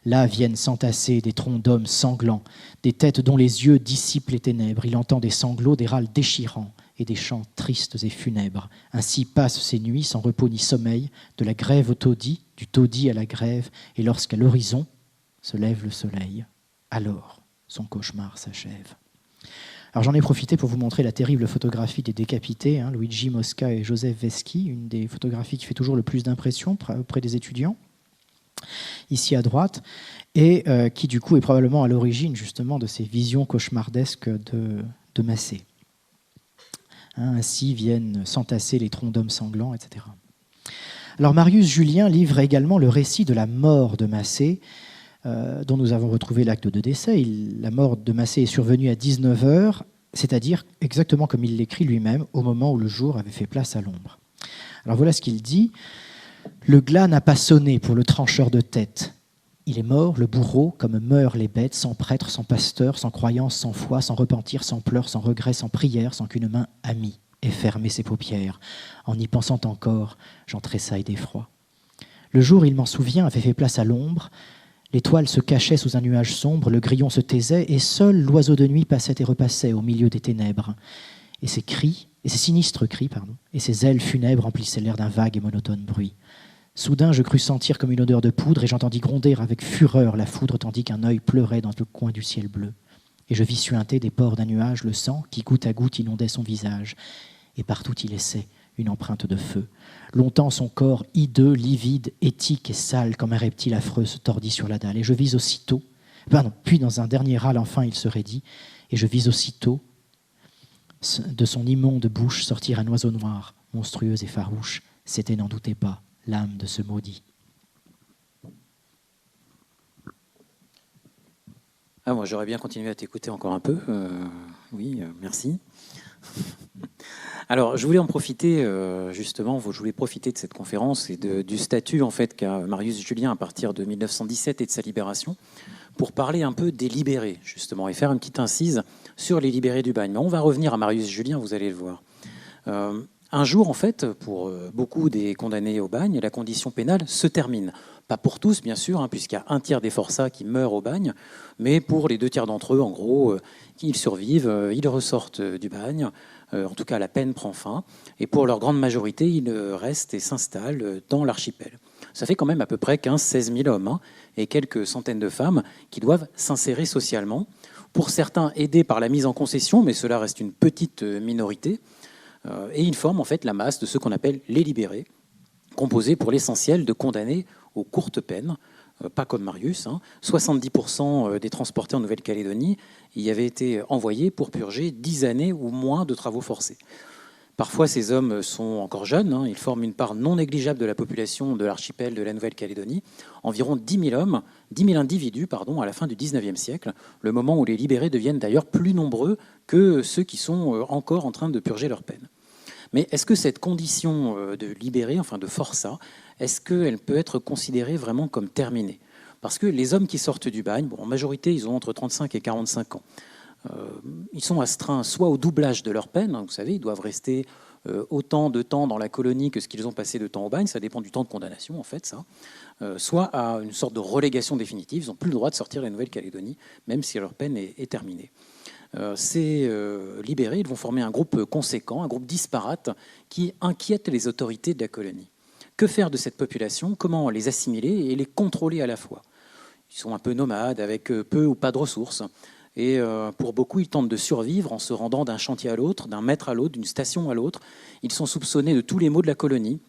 Là viennent s'entasser des troncs d'hommes sanglants, des têtes dont les yeux dissipent les ténèbres. Il entend des sanglots, des râles déchirants et des chants tristes et funèbres. Ainsi passent ces nuits sans repos ni sommeil, de la grève au taudis, du taudis à la grève, et lorsqu'à l'horizon se lève le soleil, alors son cauchemar s'achève. » Alors j'en ai profité pour vous montrer la terrible photographie des décapités, Luigi Mosca et Joseph Veschi, une des photographies qui fait toujours le plus d'impression auprès des étudiants, ici à droite, et qui du coup est probablement à l'origine justement de ces visions cauchemardesques de Massé. Ainsi viennent s'entasser les troncs d'hommes sanglants, etc. Alors Marius Julien livre également le récit de la mort de Massé, dont nous avons retrouvé l'acte de décès. La mort de Massé est survenue à 19h, c'est-à-dire exactement comme il l'écrit lui-même, au moment où le jour avait fait place à l'ombre. Alors voilà ce qu'il dit. « Le glas n'a pas sonné pour le trancheur de tête. Il est mort, le bourreau, comme meurent les bêtes, sans prêtre, sans pasteur, sans croyance, sans foi, sans repentir, sans pleurs, sans regret, sans prière, sans qu'une main amie ait fermé ses paupières. En y pensant encore, j'en tressaille d'effroi. Le jour, il m'en souvient, avait fait place à l'ombre. L'étoile se cachait sous un nuage sombre, le grillon se taisait, et seul l'oiseau de nuit passait et repassait au milieu des ténèbres. Et ses sinistres cris, et ses ailes funèbres remplissaient l'air d'un vague et monotone bruit. Soudain, je crus sentir comme une odeur de poudre, et j'entendis gronder avec fureur la foudre, tandis qu'un œil pleurait dans le coin du ciel bleu. Et je vis suinter des pores d'un nuage le sang qui, goutte à goutte, inondait son visage. Et partout y laissait une empreinte de feu. Longtemps, son corps hideux, livide, éthique et sale, comme un reptile affreux, se tordit sur la dalle. Et je vis aussitôt, puis dans un dernier râle, enfin, il se raidit, et je vis aussitôt de son immonde bouche sortir un oiseau noir, monstrueux et farouche. C'était, n'en doutez pas, l'âme de ce maudit. Ah, moi, j'aurais bien continué à t'écouter encore un peu. Merci. Alors, je voulais en profiter, justement, je voulais profiter de cette conférence et du statut en fait, qu'a Marius Julien à partir de 1917 et de sa libération, pour parler un peu des libérés, justement, et faire une petite incise sur les libérés du bagne. Mais on va revenir à Marius Julien, vous allez le voir. Un jour, en fait, pour beaucoup des condamnés au bagne, la condition pénale se termine. Pas pour tous, bien sûr, puisqu'il y a un tiers des forçats qui meurent au bagne, mais pour les 2 tiers d'entre eux, en gros, ils survivent, ils ressortent du bagne. En tout cas, la peine prend fin. Et pour leur grande majorité, ils restent et s'installent dans l'archipel. Ça fait quand même à peu près 15-16 000 hommes et quelques centaines de femmes qui doivent s'insérer socialement. Pour certains, aidés par la mise en concession, mais cela reste une petite minorité. Et ils forment en fait la masse de ceux qu'on appelle les libérés, composés pour l'essentiel de condamnés aux courtes peines, pas comme Marius. 70% des transportés en Nouvelle-Calédonie y avaient été envoyés pour purger 10 années ou moins de travaux forcés. Parfois, ces hommes sont encore jeunes. Ils forment une part non négligeable de la population de l'archipel de la Nouvelle-Calédonie. Environ 10 000 hommes, 10 000 individus à la fin du XIXe siècle, le moment où les libérés deviennent d'ailleurs plus nombreux que ceux qui sont encore en train de purger leur peine. Mais est-ce que cette condition de libéré, enfin de forçat, est-ce qu'elle peut être considérée vraiment comme terminée ? Parce que les hommes qui sortent du bagne, en majorité, ils ont entre 35 et 45 ans. Ils sont astreints soit au doublage de leur peine, vous savez, ils doivent rester autant de temps dans la colonie que ce qu'ils ont passé de temps au bagne, ça dépend du temps de condamnation en fait, ça. Soit à une sorte de relégation définitive, ils n'ont plus le droit de sortir de la Nouvelle-Calédonie, même si leur peine est terminée. Ces libérés, ils vont former un groupe conséquent, un groupe disparate qui inquiète les autorités de la colonie. Que faire de cette population ? Comment les assimiler et les contrôler à la fois ? Ils sont un peu nomades, avec peu ou pas de ressources. Et pour beaucoup, ils tentent de survivre en se rendant d'un chantier à l'autre, d'un maître à l'autre, d'une station à l'autre. Ils sont soupçonnés de tous les maux de la colonie.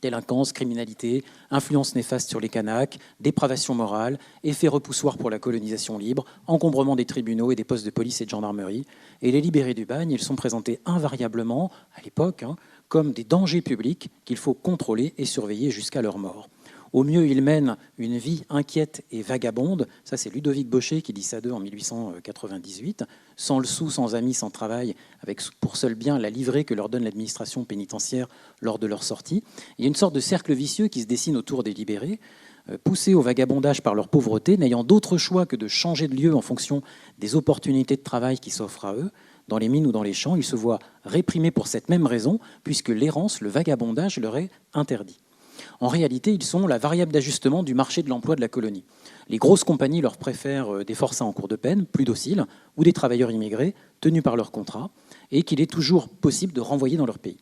Délinquance, criminalité, influence néfaste sur les Kanaks, dépravation morale, effet repoussoir pour la colonisation libre, encombrement des tribunaux et des postes de police et de gendarmerie. Et les libérés du bagne, ils sont présentés invariablement, à l'époque, comme des dangers publics qu'il faut contrôler et surveiller jusqu'à leur mort. Au mieux, ils mènent une vie inquiète et vagabonde. Ça, c'est Ludovic Bochet qui dit ça d'eux en 1898. Sans le sou, sans amis, sans travail, avec pour seul bien la livrée que leur donne l'administration pénitentiaire lors de leur sortie. Il y a une sorte de cercle vicieux qui se dessine autour des libérés, poussés au vagabondage par leur pauvreté, n'ayant d'autre choix que de changer de lieu en fonction des opportunités de travail qui s'offrent à eux. Dans les mines ou dans les champs, ils se voient réprimés pour cette même raison, puisque l'errance, le vagabondage leur est interdit. En réalité, ils sont la variable d'ajustement du marché de l'emploi de la colonie. Les grosses compagnies leur préfèrent des forçats en cours de peine, plus dociles, ou des travailleurs immigrés tenus par leur contrat, et qu'il est toujours possible de renvoyer dans leur pays.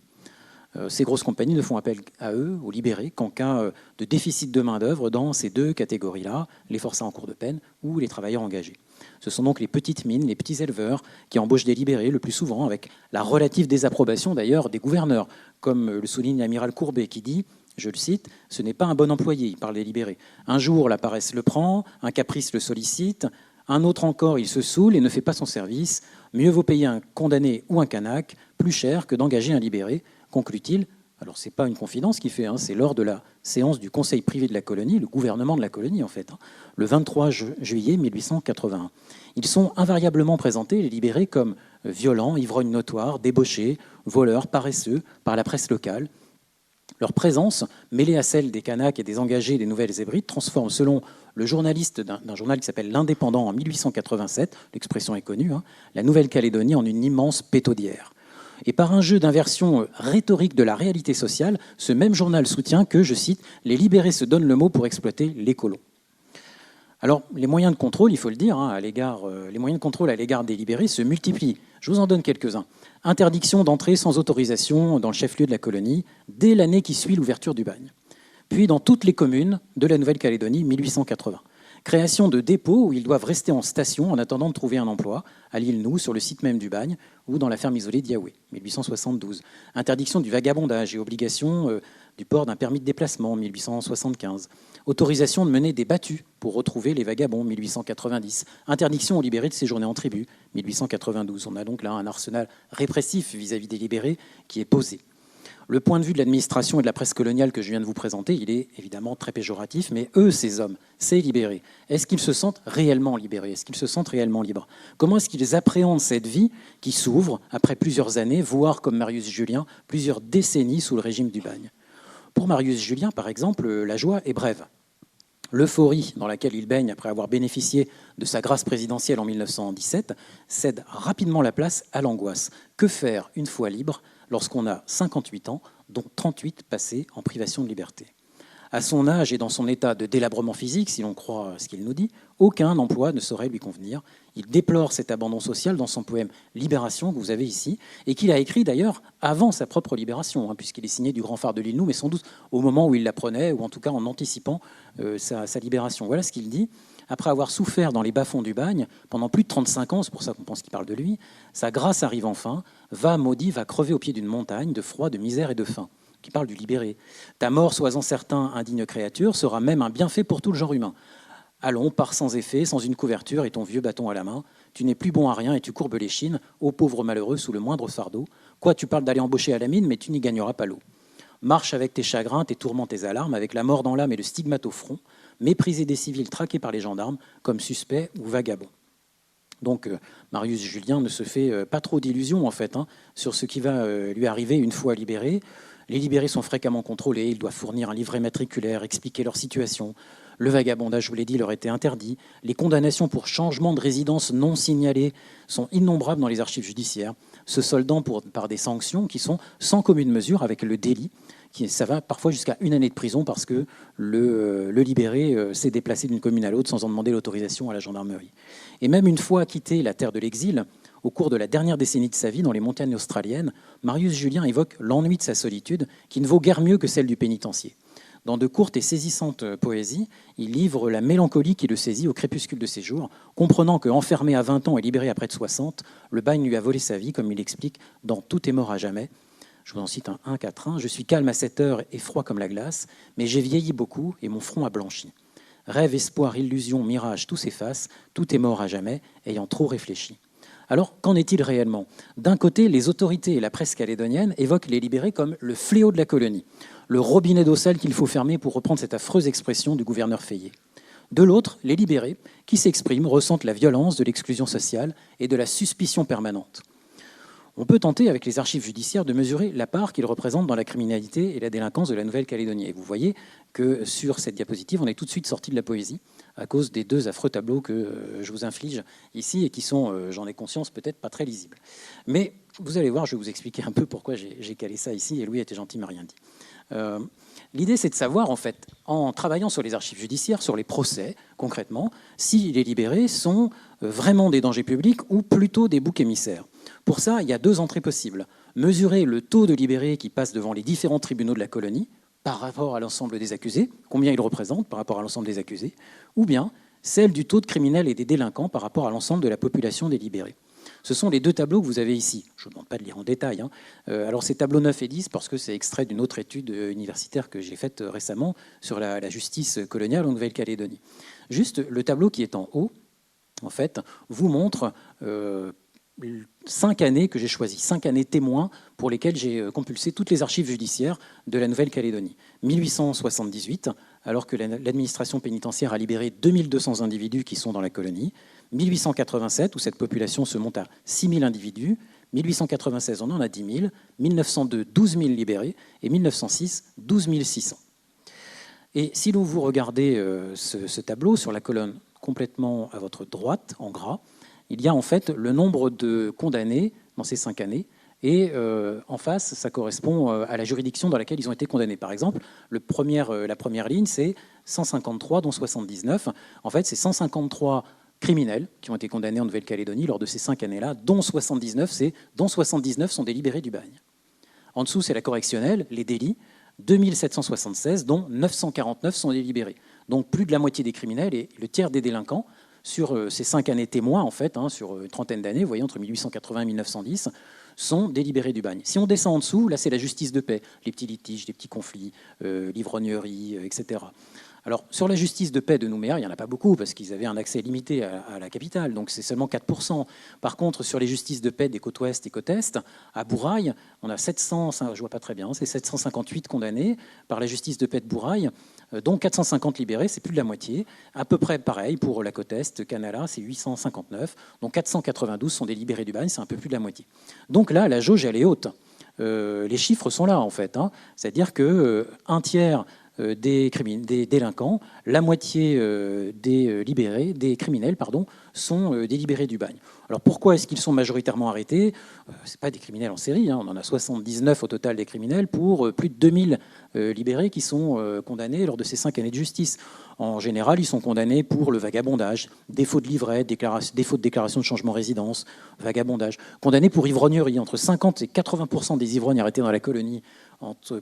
Ces grosses compagnies ne font appel à eux, aux libérés, qu'en cas de déficit de main-d'œuvre dans ces deux catégories-là, les forçats en cours de peine ou les travailleurs engagés. Ce sont donc les petites mines, les petits éleveurs qui embauchent des libérés, le plus souvent avec la relative désapprobation d'ailleurs des gouverneurs, comme le souligne l'amiral Courbet qui dit, je le cite, « Ce n'est pas un bon employé, il parle des libérés. Un jour, la paresse le prend, un caprice le sollicite, un autre encore, il se saoule et ne fait pas son service. Mieux vaut payer un condamné ou un Kanak plus cher que d'engager un libéré, conclut-il. » Alors, ce n'est pas une confidence qu'il fait, c'est lors de la séance du Conseil privé de la colonie, le gouvernement de la colonie en fait, le 23 juillet 1881. Ils sont invariablement présentés, les libérés, comme violents, ivrognes notoires, débauchés, voleurs, paresseux, par la presse locale. Leur présence, mêlée à celle des Kanaks et des engagés des Nouvelles Hébrides, transforme, selon le journaliste d'un journal qui s'appelle L'Indépendant en 1887, l'expression est connue, hein, la Nouvelle-Calédonie en une immense pétaudière. Et par un jeu d'inversion rhétorique de la réalité sociale, ce même journal soutient que, je cite, « les libérés se donnent le mot pour exploiter les colons ». Alors, les moyens de contrôle, il faut le dire, hein, les moyens de contrôle à l'égard des libérés se multiplient. Je vous en donne quelques-uns. Interdiction d'entrer sans autorisation dans le chef-lieu de la colonie dès l'année qui suit l'ouverture du bagne. Puis dans toutes les communes de la Nouvelle-Calédonie, 1880. Création de dépôts où ils doivent rester en station en attendant de trouver un emploi, à l'île Nou, sur le site même du bagne, ou dans la ferme isolée d'Yahweh, 1872. Interdiction du vagabondage et obligation du port d'un permis de déplacement, 1875. Autorisation de mener des battues pour retrouver les vagabonds, 1890. Interdiction aux libérés de séjourner en tribu, 1892. On a donc là un arsenal répressif vis-à-vis des libérés qui est posé. Le point de vue de l'administration et de la presse coloniale que je viens de vous présenter, il est évidemment très péjoratif, mais eux, ces hommes, ces libérés, est-ce qu'ils se sentent réellement libérés? Est-ce qu'ils se sentent réellement libres? Comment est-ce qu'ils appréhendent cette vie qui s'ouvre après plusieurs années, voire, comme Marius Julien, plusieurs décennies sous le régime du bagne? Pour Marius Julien, par exemple, la joie est brève. L'euphorie dans laquelle il baigne après avoir bénéficié de sa grâce présidentielle en 1917 cède rapidement la place à l'angoisse. Que faire une fois libre lorsqu'on a 58 ans, dont 38 passés en privation de liberté? À son âge et dans son état de délabrement physique, si l'on croit ce qu'il nous dit, aucun emploi ne saurait lui convenir. Il déplore cet abandon social dans son poème « Libération » que vous avez ici, et qu'il a écrit d'ailleurs avant sa propre libération, puisqu'il est signé du grand phare de l'île Nou, mais sans doute au moment où il l'apprenait, ou en tout cas en anticipant sa libération. Voilà ce qu'il dit. Après avoir souffert dans les bas-fonds du bagne pendant plus de 35 ans, c'est pour ça qu'on pense qu'il parle de lui, sa grâce arrive enfin, va maudit, va crever au pied d'une montagne de froid, de misère et de faim, qui parle du libéré. Ta mort, sois-en certain, indigne créature, sera même un bienfait pour tout le genre humain. Allons, pars sans effet, sans une couverture et ton vieux bâton à la main. Tu n'es plus bon à rien et tu courbes l'échine, ô pauvre malheureux, sous le moindre fardeau. Quoi, tu parles d'aller embaucher à la mine, mais tu n'y gagneras pas l'eau. Marche avec tes chagrins, tes tourments, tes alarmes, avec la mort dans l'âme et le stigmate au front, méprisé des civils traqués par les gendarmes, comme suspects ou vagabonds. Donc, Marius Julien ne se fait pas trop d'illusions, en fait, sur ce qui va lui arriver une fois libéré. Les libérés sont fréquemment contrôlés, ils doivent fournir un livret matriculaire, expliquer leur situation. Le vagabondage, je vous l'ai dit, leur était interdit. Les condamnations pour changement de résidence non signalées sont innombrables dans les archives judiciaires, se soldant par des sanctions qui sont sans commune mesure avec le délit. Ça va parfois jusqu'à 1 année de prison parce que le libéré s'est déplacé d'une commune à l'autre sans en demander l'autorisation à la gendarmerie. Et même une fois quitté la terre de l'exil, au cours de la dernière décennie de sa vie dans les montagnes australiennes, Marius Julien évoque l'ennui de sa solitude qui ne vaut guère mieux que celle du pénitencier. Dans de courtes et saisissantes poésies, il livre la mélancolie qui le saisit au crépuscule de ses jours, comprenant qu'enfermé à 20 ans et libéré à près de 60, le bagne lui a volé sa vie, comme il explique dans « Tout est mort à jamais ». Je vous en cite un 1-4-1. « Je suis calme à cette heure et froid comme la glace, mais j'ai vieilli beaucoup et mon front a blanchi. Rêve, espoir, illusion, mirage, tout s'efface, tout est mort à jamais, ayant trop réfléchi. » Alors, qu'en est-il réellement? D'un côté, les autorités et la presse calédonienne évoquent les libérés comme le fléau de la colonie, le robinet d'eau sale qu'il faut fermer pour reprendre cette affreuse expression du gouverneur Feillet. De l'autre, les libérés, qui s'expriment, ressentent la violence de l'exclusion sociale et de la suspicion permanente. On peut tenter, avec les archives judiciaires, de mesurer la part qu'ils représentent dans la criminalité et la délinquance de la Nouvelle-Calédonie. Et vous voyez que sur cette diapositive, on est tout de suite sorti de la poésie à cause des 2 affreux tableaux que je vous inflige ici et qui sont, j'en ai conscience, peut-être pas très lisibles. Mais vous allez voir, je vais vous expliquer un peu pourquoi j'ai calé ça ici, et Louis était gentil, m'a rien dit. L'idée, c'est de savoir, en fait, en travaillant sur les archives judiciaires, sur les procès, concrètement, si les libérés sont vraiment des dangers publics ou plutôt des boucs émissaires. Pour ça, il y a 2 entrées possibles. Mesurer le taux de libérés qui passent devant les différents tribunaux de la colonie par rapport à l'ensemble des accusés, combien ils représentent par rapport à l'ensemble des accusés, ou bien celle du taux de criminels et des délinquants par rapport à l'ensemble de la population des libérés. Ce sont les 2 tableaux que vous avez ici. Je ne vous demande pas de lire en détail. Alors, c'est tableaux 9 et 10 parce que c'est extrait d'une autre étude universitaire que j'ai faite récemment sur la justice coloniale en Nouvelle-Calédonie. Juste, le tableau qui est en haut, en fait, vous montre 5 années que j'ai choisies, 5 années témoins pour lesquelles j'ai compulsé toutes les archives judiciaires de la Nouvelle-Calédonie. 1878, alors que l'administration pénitentiaire a libéré 2200 individus qui sont dans la colonie. 1887, où cette population se monte à 6000 individus. 1896, on en a 10 000. 1902, 12 000 libérés. Et 1906, 12 600. Et si vous regardez ce tableau sur la colonne complètement à votre droite, en gras, il y a en fait le nombre de condamnés dans ces 5 années. Et en face, ça correspond à la juridiction dans laquelle ils ont été condamnés. Par exemple, la première ligne, c'est 153, dont 79. En fait, c'est 153 criminels qui ont été condamnés en Nouvelle-Calédonie lors de ces 5 années-là, dont 79 sont des libérés du bagne. En dessous, c'est la correctionnelle, les délits, 2776, dont 949 sont délibérés. Donc plus de la moitié des criminels et le tiers des délinquants sur ces 5 années témoins, en fait, sur une trentaine d'années, vous voyez, entre 1880 et 1910, sont délibérés du bagne. Si on descend en dessous, là, c'est la justice de paix, les petits litiges, les petits conflits, l'ivrognerie, etc. Alors, sur la justice de paix de Nouméa, il n'y en a pas beaucoup, parce qu'ils avaient un accès limité à la capitale, donc c'est seulement 4%. Par contre, sur les justices de paix des côtes ouest et côtes est, à Bourail, on a 758 condamnés par la justice de paix de Bourail, dont 450 libérés, c'est plus de la moitié. À peu près pareil pour la côte est, Canala, c'est 859, donc 492 sont des libérés du bagne, c'est un peu plus de la moitié. Donc là, la jauge, elle est haute. Les chiffres sont là, en fait. C'est-à-dire qu'un tiers des délinquants, la moitié des libérés, des criminels, sont des libérés du bagne. Alors pourquoi est-ce qu'ils sont majoritairement arrêtés ? Ce n'est pas des criminels en série, on en a 79 au total des criminels pour plus de 2000 libérés qui sont condamnés lors de ces 5 années de justice. En général, ils sont condamnés pour le vagabondage, défaut de livret, défaut de déclaration de changement de résidence, vagabondage. Condamnés pour ivrognerie. Entre 50 et 80% des ivrognes arrêtés dans la colonie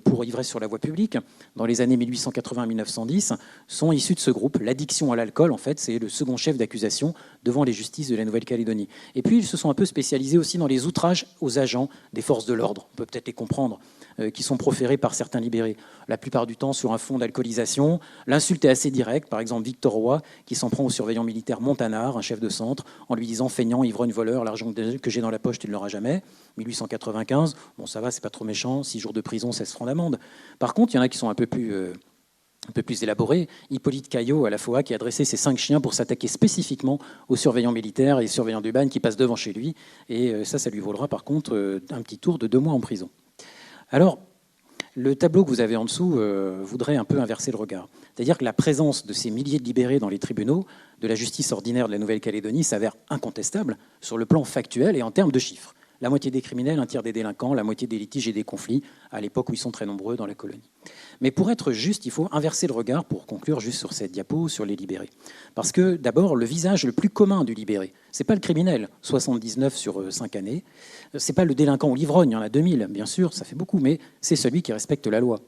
pour ivresse sur la voie publique, dans les années 1880 à 1910, sont issus de ce groupe. L'addiction à l'alcool, en fait, c'est le second chef d'accusation devant les justices de la Nouvelle-Calédonie. Et puis, ils se sont un peu spécialisés aussi dans les outrages aux agents des forces de l'ordre. On peut peut-être les comprendre, qui sont proférés par certains libérés. La plupart du temps sur un fond d'alcoolisation. L'insulte est assez directe. Par exemple, Victor Roy, qui s'en prend au surveillant militaire Montanard, un chef de centre, en lui disant « Feignant, ivrogne, voleur, l'argent que j'ai dans la poche, tu ne l'auras jamais ». 1895, bon ça va, c'est pas trop méchant, 6 jours de prison, 16 francs d'amende. Par contre, il y en a qui sont un peu plus élaborés. Hippolyte Caillot, à la FOA, qui a dressé ses 5 chiens pour s'attaquer spécifiquement aux surveillants militaires et surveillants du bagne qui passent devant chez lui. Et ça lui vaudra par contre un petit tour de 2 mois en prison. Alors, le tableau que vous avez en dessous voudrait un peu inverser le regard. C'est-à-dire que la présence de ces milliers de libérés dans les tribunaux de la justice ordinaire de la Nouvelle-Calédonie s'avère incontestable sur le plan factuel et en termes de chiffres. La moitié des criminels, un tiers des délinquants, la moitié des litiges et des conflits, à l'époque où ils sont très nombreux dans la colonie. Mais pour être juste, il faut inverser le regard pour conclure juste sur cette diapo, sur les libérés. Parce que d'abord, le visage le plus commun du libéré, c'est pas le criminel, 79 sur 5 années, c'est pas le délinquant ou l'ivrogne, il y en a 2000, bien sûr, ça fait beaucoup, mais c'est celui qui respecte la loi.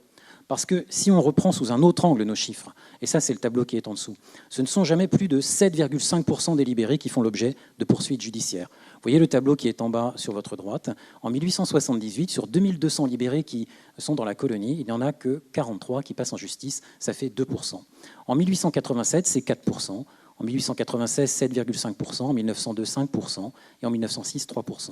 Parce que si on reprend sous un autre angle nos chiffres, et ça c'est le tableau qui est en dessous, ce ne sont jamais plus de 7,5% des libérés qui font l'objet de poursuites judiciaires. Vous voyez le tableau qui est en bas sur votre droite. En 1878, sur 2200 libérés qui sont dans la colonie, il n'y en a que 43 qui passent en justice, ça fait 2%. En 1887, c'est 4%. En 1896, 7,5%. En 1902, 5%. Et en 1906, 3%.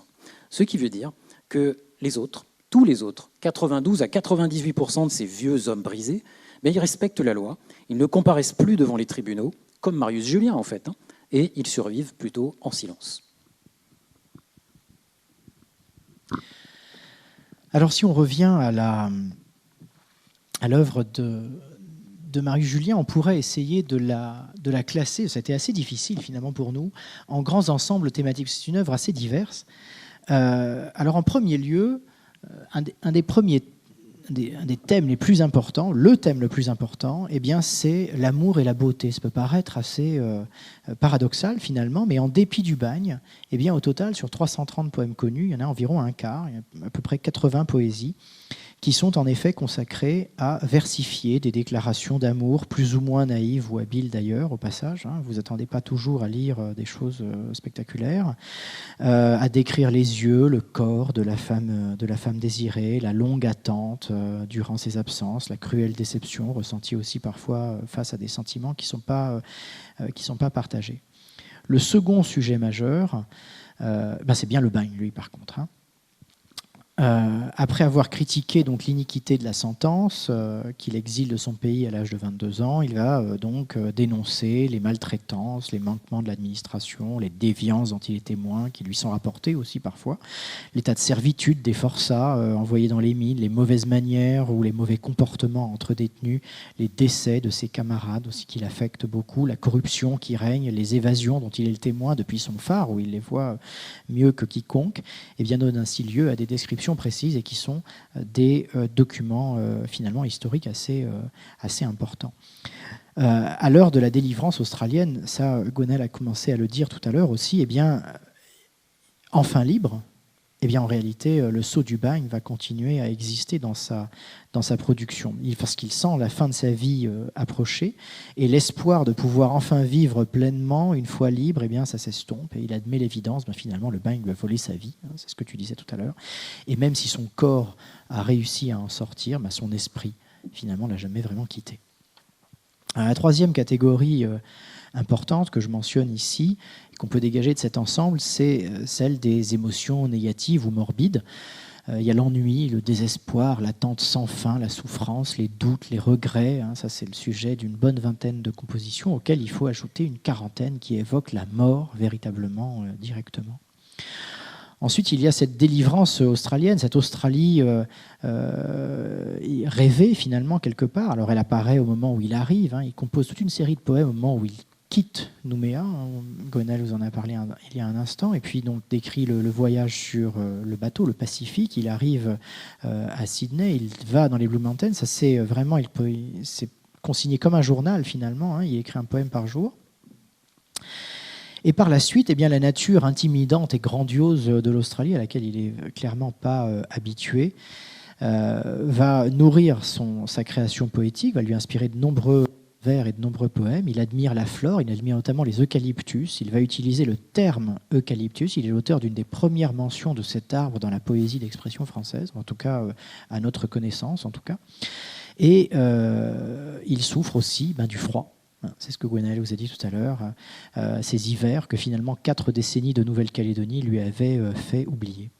Ce qui veut dire que les autres, tous les autres, 92 à 98% de ces vieux hommes brisés, mais ils respectent la loi, ils ne comparaissent plus devant les tribunaux, comme Marius Julien en fait, et ils survivent plutôt en silence. Alors si on revient à l'œuvre de Marius Julien, on pourrait essayer de la classer, ça a été assez difficile finalement pour nous, en grands ensembles thématiques. C'est une œuvre assez diverse. Alors en premier lieu, un des thèmes les plus importants, le thème le plus important, eh bien, c'est l'amour et la beauté. Ça peut paraître assez paradoxal finalement, mais en dépit du bagne, eh bien, au total, sur 330 poèmes connus, il y en a environ un quart, il y a à peu près 80 poésies, qui sont en effet consacrées à versifier des déclarations d'amour, plus ou moins naïves ou habiles d'ailleurs, au passage. Vous attendez pas toujours à lire des choses spectaculaires, à décrire les yeux, le corps de la femme désirée, la longue attente durant ses absences, la cruelle déception ressentie aussi parfois face à des sentiments qui sont pas partagés. Le second sujet majeur, c'est bien le bagne, lui, par contre. Après avoir critiqué donc l'iniquité de la sentence, qu'il exile de son pays à l'âge de 22 ans, il va donc dénoncer les maltraitances, les manquements de l'administration, les déviances dont il est témoin, qui lui sont rapportées aussi parfois, l'état de servitude des forçats envoyés dans les mines, les mauvaises manières ou les mauvais comportements entre détenus, les décès de ses camarades aussi qui l'affectent beaucoup, la corruption qui règne, les évasions dont il est le témoin depuis son phare, où il les voit mieux que quiconque, et bien donne ainsi lieu à des descriptions précises et qui sont des documents finalement historiques assez importants. À l'heure de la délivrance australienne, ça Gonel a commencé à le dire tout à l'heure aussi, eh bien, enfin libre, eh bien, en réalité, le sceau du bagne va continuer à exister dans sa production, parce qu'il sent la fin de sa vie approcher, et l'espoir de pouvoir enfin vivre pleinement, une fois libre, eh bien, ça s'estompe, et il admet l'évidence, ben, finalement, le bagne lui a volé sa vie, hein, c'est ce que tu disais tout à l'heure, et même si son corps a réussi à en sortir, ben, son esprit, finalement, l'a jamais vraiment quitté. La troisième catégorie importante que je mentionne ici, qu'on peut dégager de cet ensemble, c'est celle des émotions négatives ou morbides. Il y a l'ennui, le désespoir, l'attente sans fin, la souffrance, les doutes, les regrets. Ça, c'est le sujet d'une bonne vingtaine de compositions auxquelles il faut ajouter une quarantaine qui évoquent la mort véritablement, directement. Ensuite, il y a cette délivrance australienne, cette Australie rêvée finalement quelque part. Alors elle apparaît au moment où il arrive, il compose toute une série de poèmes au moment où il quitte Nouméa, Gonel vous en a parlé il y a un instant, et puis donc décrit le voyage sur le bateau, le Pacifique. Il arrive à Sydney, il va dans les Blue Mountains. Ça c'est vraiment, c'est consigné comme un journal finalement. Il écrit un poème par jour. Et par la suite, eh bien, la nature intimidante et grandiose de l'Australie, à laquelle il n'est clairement pas habitué, va nourrir sa création poétique, va lui inspirer de nombreux vers et de nombreux poèmes. Il admire la flore, il admire notamment les eucalyptus. Il va utiliser le terme eucalyptus. Il est l'auteur d'une des premières mentions de cet arbre dans la poésie d'expression française, en tout cas à notre connaissance, en tout cas. Et il souffre aussi du froid. C'est ce que Gwenaël vous a dit tout à l'heure, ces hivers que finalement 4 décennies de Nouvelle-Calédonie lui avaient fait oublier.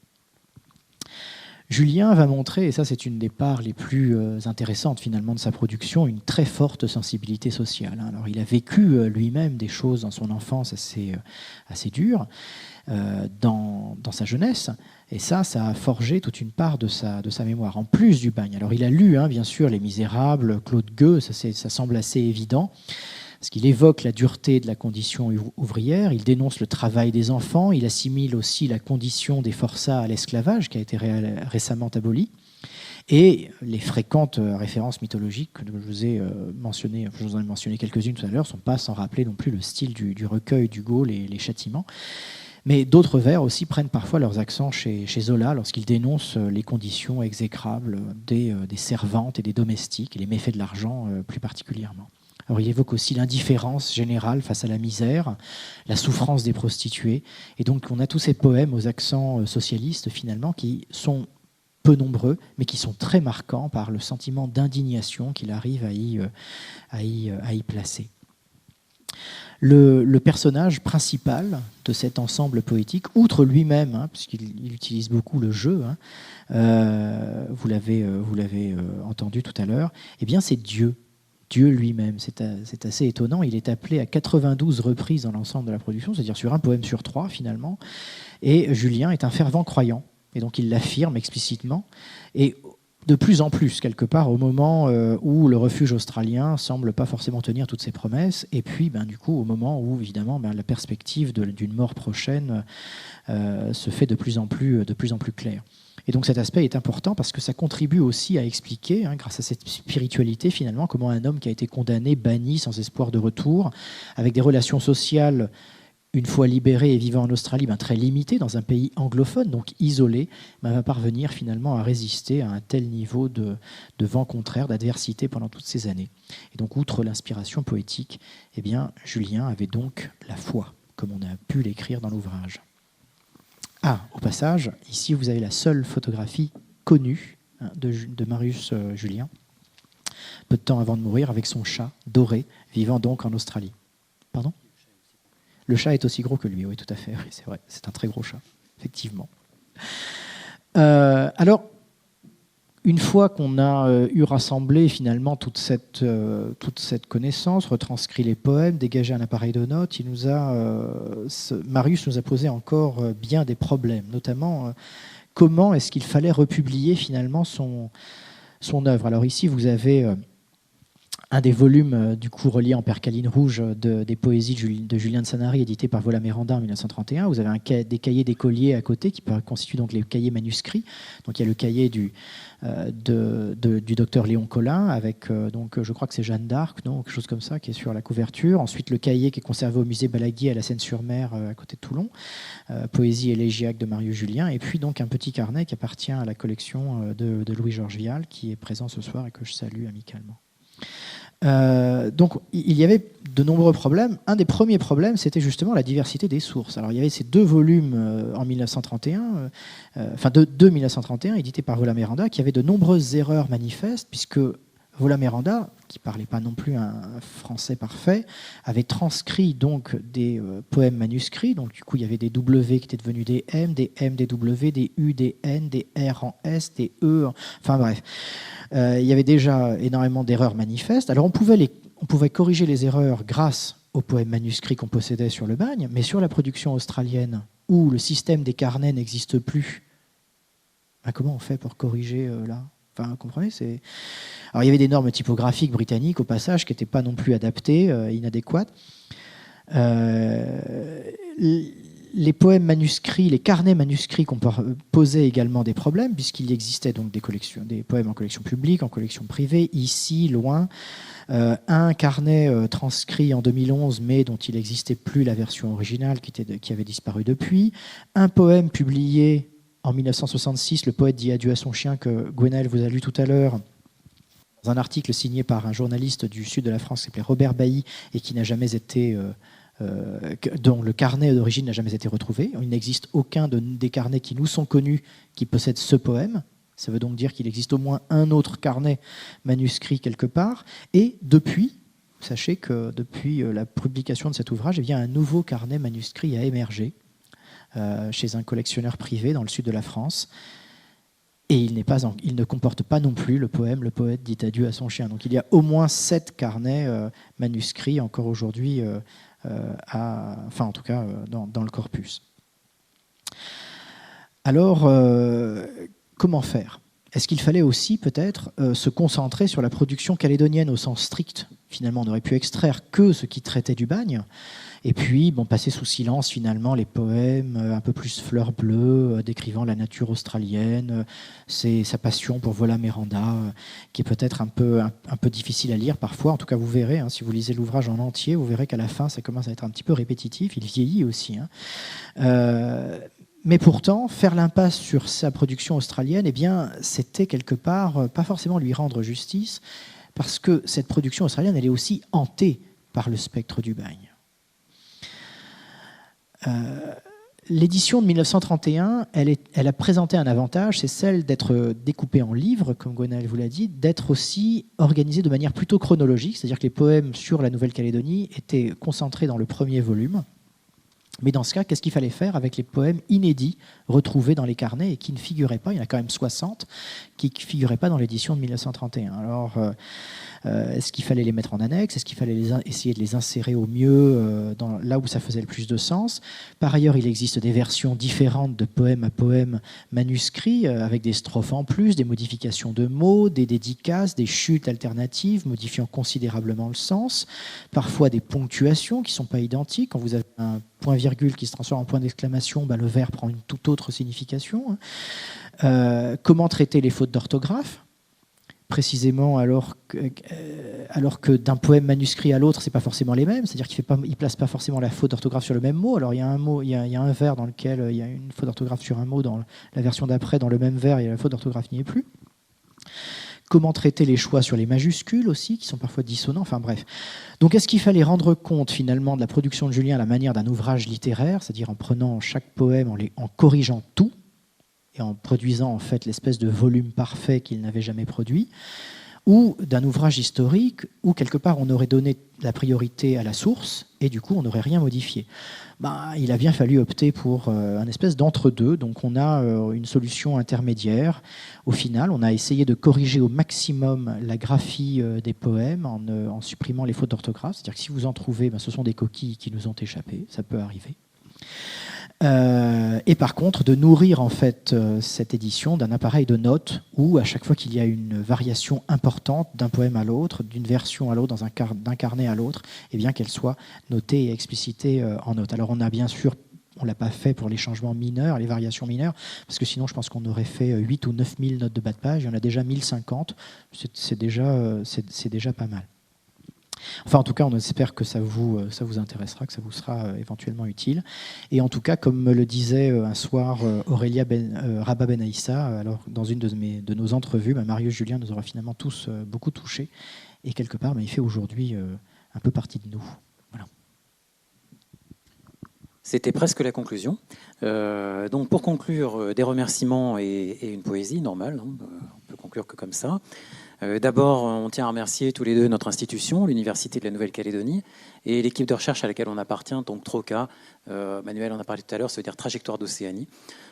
Julien va montrer, et ça c'est une des parts les plus intéressantes finalement de sa production, une très forte sensibilité sociale. Alors il a vécu lui-même des choses dans son enfance assez dures, dans sa jeunesse, et ça a forgé toute une part de sa mémoire, en plus du bagne. Alors il a lu bien sûr Les Misérables, Claude Gueux, ça semble assez évident, parce qu'il évoque la dureté de la condition ouvrière, il dénonce le travail des enfants, il assimile aussi la condition des forçats à l'esclavage, qui a été récemment aboli, et les fréquentes références mythologiques que je vous en ai mentionné quelques-unes tout à l'heure, ne sont pas sans rappeler non plus le style du recueil d'Hugo, les châtiments. Mais d'autres vers aussi prennent parfois leurs accents chez Zola lorsqu'il dénonce les conditions exécrables des servantes et des domestiques, et les méfaits de l'argent plus particulièrement. Alors, il évoque aussi l'indifférence générale face à la misère, la souffrance des prostituées. Et donc, on a tous ces poèmes aux accents socialistes, finalement, qui sont peu nombreux, mais qui sont très marquants par le sentiment d'indignation qu'il arrive à y placer. Le personnage principal de cet ensemble poétique, outre lui-même, puisqu'il utilise beaucoup le jeu, vous l'avez entendu tout à l'heure, eh bien, c'est Dieu. Dieu lui-même. C'est assez étonnant. Il est appelé à 92 reprises dans l'ensemble de la production, c'est-à-dire sur un poème sur 3 finalement. Et Julien est un fervent croyant. Et donc il l'affirme explicitement. Et de plus en plus, quelque part, au moment où le refuge australien semble pas forcément tenir toutes ses promesses. Et puis, du coup, au moment où, évidemment, la perspective d'une mort prochaine se fait de plus en plus claire. Et donc cet aspect est important parce que ça contribue aussi à expliquer, grâce à cette spiritualité finalement, comment un homme qui a été condamné, banni, sans espoir de retour, avec des relations sociales, une fois libéré et vivant en Australie, très limitées, dans un pays anglophone, donc isolé, va parvenir finalement à résister à un tel niveau de vent contraire, d'adversité pendant toutes ces années. Et donc outre l'inspiration poétique, eh bien, Julien avait donc la foi, comme on a pu l'écrire dans l'ouvrage. Au passage, ici vous avez la seule photographie connue de Marius Julien, peu de temps avant de mourir, avec son chat doré, vivant donc en Australie. Pardon ? Le chat est aussi gros que lui, oui, tout à fait, oui, c'est vrai, c'est un très gros chat, effectivement. Alors, une fois qu'on a eu rassemblé finalement toute cette connaissance, retranscrit les poèmes, dégagé un appareil de notes, Marius nous a posé encore bien des problèmes, notamment comment est-ce qu'il fallait republier finalement son œuvre. Alors ici, vous avez un des volumes du coup relié en percaline rouge des poésies de Julien de Sanary, édité par Vola-Méranda en 1931. Vous avez des cahiers d'écoliers à côté qui constituent donc les cahiers manuscrits. Donc il y a le cahier du docteur Léon Collin avec donc je crois que c'est Jeanne d'Arc, non, quelque chose comme ça, qui est sur la couverture. Ensuite le cahier qui est conservé au musée Balaguier à la Seine-sur-Mer à côté de Toulon, poésie élégiaque de Marius Julien, et puis donc un petit carnet qui appartient à la collection de Louis-Georges Vial qui est présent ce soir et que je salue amicalement. Donc il y avait de nombreux problèmes. Un des premiers problèmes, c'était justement la diversité des sources. Alors il y avait ces deux volumes en 1931, de 1931, édités par Vola-Méranda, qui avaient de nombreuses erreurs manifestes, puisque Vola-Méranda, qui ne parlait pas non plus un français parfait, avait transcrit donc des poèmes manuscrits. Donc du coup, il y avait des W qui étaient devenus des M, des W, des U, des N, des R en S, des E, enfin bref. Il y avait déjà énormément d'erreurs manifestes. Alors on pouvait corriger les erreurs grâce aux poèmes manuscrits qu'on possédait sur le bagne, mais sur la production australienne, où le système des carnets n'existe plus, comment on fait pour corriger là ? Enfin, vous comprenez, Alors il y avait des normes typographiques britanniques au passage qui n'étaient pas non plus adaptées, inadéquates. Les poèmes manuscrits, les carnets manuscrits posaient également des problèmes, puisqu'il existait donc des poèmes en collection publique, en collection privée, ici, loin. Un carnet transcrit en 2011, mais dont il n'existait plus la version originale, qui avait disparu depuis. Un poème publié en 1966, le poète dit adieu à son chien, que Gwenaël vous a lu tout à l'heure, dans un article signé par un journaliste du sud de la France qui s'appelait Robert Bailly et qui n'a jamais été... dont le carnet d'origine n'a jamais été retrouvé. Il n'existe aucun des carnets qui nous sont connus qui possède ce poème. Ça veut donc dire qu'il existe au moins un autre carnet manuscrit quelque part. Et sachez que depuis la publication de cet ouvrage, un nouveau carnet manuscrit a émergé chez un collectionneur privé dans le sud de la France. Et il ne comporte pas non plus le poète dit adieu à son chien. Donc il y a au moins 7 carnets manuscrits encore aujourd'hui, en tout cas dans le corpus. Alors, comment faire ? Est-ce qu'il fallait aussi peut-être se concentrer sur la production calédonienne au sens strict ? Finalement, on aurait pu extraire que ce qui traitait du bagne, et puis passer sous silence finalement les poèmes un peu plus fleur bleue, décrivant la nature australienne, sa passion pour Vola-Méranda, qui est peut-être un peu difficile à lire parfois. En tout cas, vous verrez, si vous lisez l'ouvrage en entier, vous verrez qu'à la fin, ça commence à être un petit peu répétitif. Il vieillit aussi. Mais pourtant, faire l'impasse sur sa production australienne, c'était quelque part pas forcément lui rendre justice, parce que cette production australienne, elle est aussi hantée par le spectre du bagne. L'édition de 1931, elle a présenté un avantage, c'est celle d'être découpée en livres, comme Gwenaël vous l'a dit, d'être aussi organisée de manière plutôt chronologique, c'est-à-dire que les poèmes sur la Nouvelle-Calédonie étaient concentrés dans le premier volume. Mais dans ce cas, qu'est-ce qu'il fallait faire avec les poèmes inédits retrouvés dans les carnets et qui ne figuraient pas ? Il y en a quand même 60 qui ne figuraient pas dans l'édition de 1931. Alors, est-ce qu'il fallait les mettre en annexe ? Est-ce qu'il fallait essayer de les insérer au mieux là où ça faisait le plus de sens ? Par ailleurs, il existe des versions différentes de poème à poème manuscrits, avec des strophes en plus, des modifications de mots, des dédicaces, des chutes alternatives, modifiant considérablement le sens, parfois des ponctuations qui ne sont pas identiques. Quand vous avez un point-virgule qui se transforme en point d'exclamation, le vers prend une toute autre signification. Comment traiter les fautes d'orthographe ? Précisément alors que d'un poème manuscrit à l'autre, c'est pas forcément les mêmes, c'est-à-dire qu'il ne place pas forcément la faute d'orthographe sur le même mot. Alors il y a un vers dans lequel il y a une faute d'orthographe sur un mot, dans la version d'après, dans le même vers, la faute d'orthographe n'y est plus. Comment traiter les choix sur les majuscules aussi, qui sont parfois dissonants, enfin bref. Donc est-ce qu'il fallait rendre compte finalement de la production de Julien à la manière d'un ouvrage littéraire, c'est-à-dire en prenant chaque poème, en corrigeant tout, et en produisant en fait l'espèce de volume parfait qu'il n'avait jamais produit, ou d'un ouvrage historique où quelque part on aurait donné la priorité à la source et du coup on n'aurait rien modifié. Il a bien fallu opter pour un espèce d'entre-deux, donc on a une solution intermédiaire. Au final, on a essayé de corriger au maximum la graphie des poèmes en supprimant les fautes d'orthographe, c'est-à-dire que si vous en trouvez, ce sont des coquilles qui nous ont échappé, ça peut arriver. Et par contre, de nourrir en fait cette édition d'un appareil de notes où, à chaque fois qu'il y a une variation importante d'un poème à l'autre, d'une version à l'autre, d'un carnet à l'autre, eh bien qu'elle soit notée et explicitée en notes. Alors on a bien sûr, on ne l'a pas fait pour les changements mineurs, les variations mineures, parce que sinon je pense qu'on aurait fait 8 ou 9 000 notes de bas de page, il y en a déjà 1050, c'est déjà pas mal. Enfin, en tout cas, on espère que ça vous intéressera, que ça vous sera éventuellement utile. Et en tout cas, comme me le disait un soir Aurélia Rabat Benaïssa, alors dans une de nos entrevues, Marius Julien nous aura finalement tous beaucoup touchés. Et quelque part, il fait aujourd'hui un peu partie de nous. Voilà. C'était presque la conclusion. Donc pour conclure, des remerciements et une poésie normale. On peut conclure que comme ça. D'abord, on tient à remercier tous les deux notre institution, l'Université de la Nouvelle-Calédonie, et l'équipe de recherche à laquelle on appartient, donc TROCA. Manuel en a parlé tout à l'heure, ça veut dire Trajectoire d'Océanie.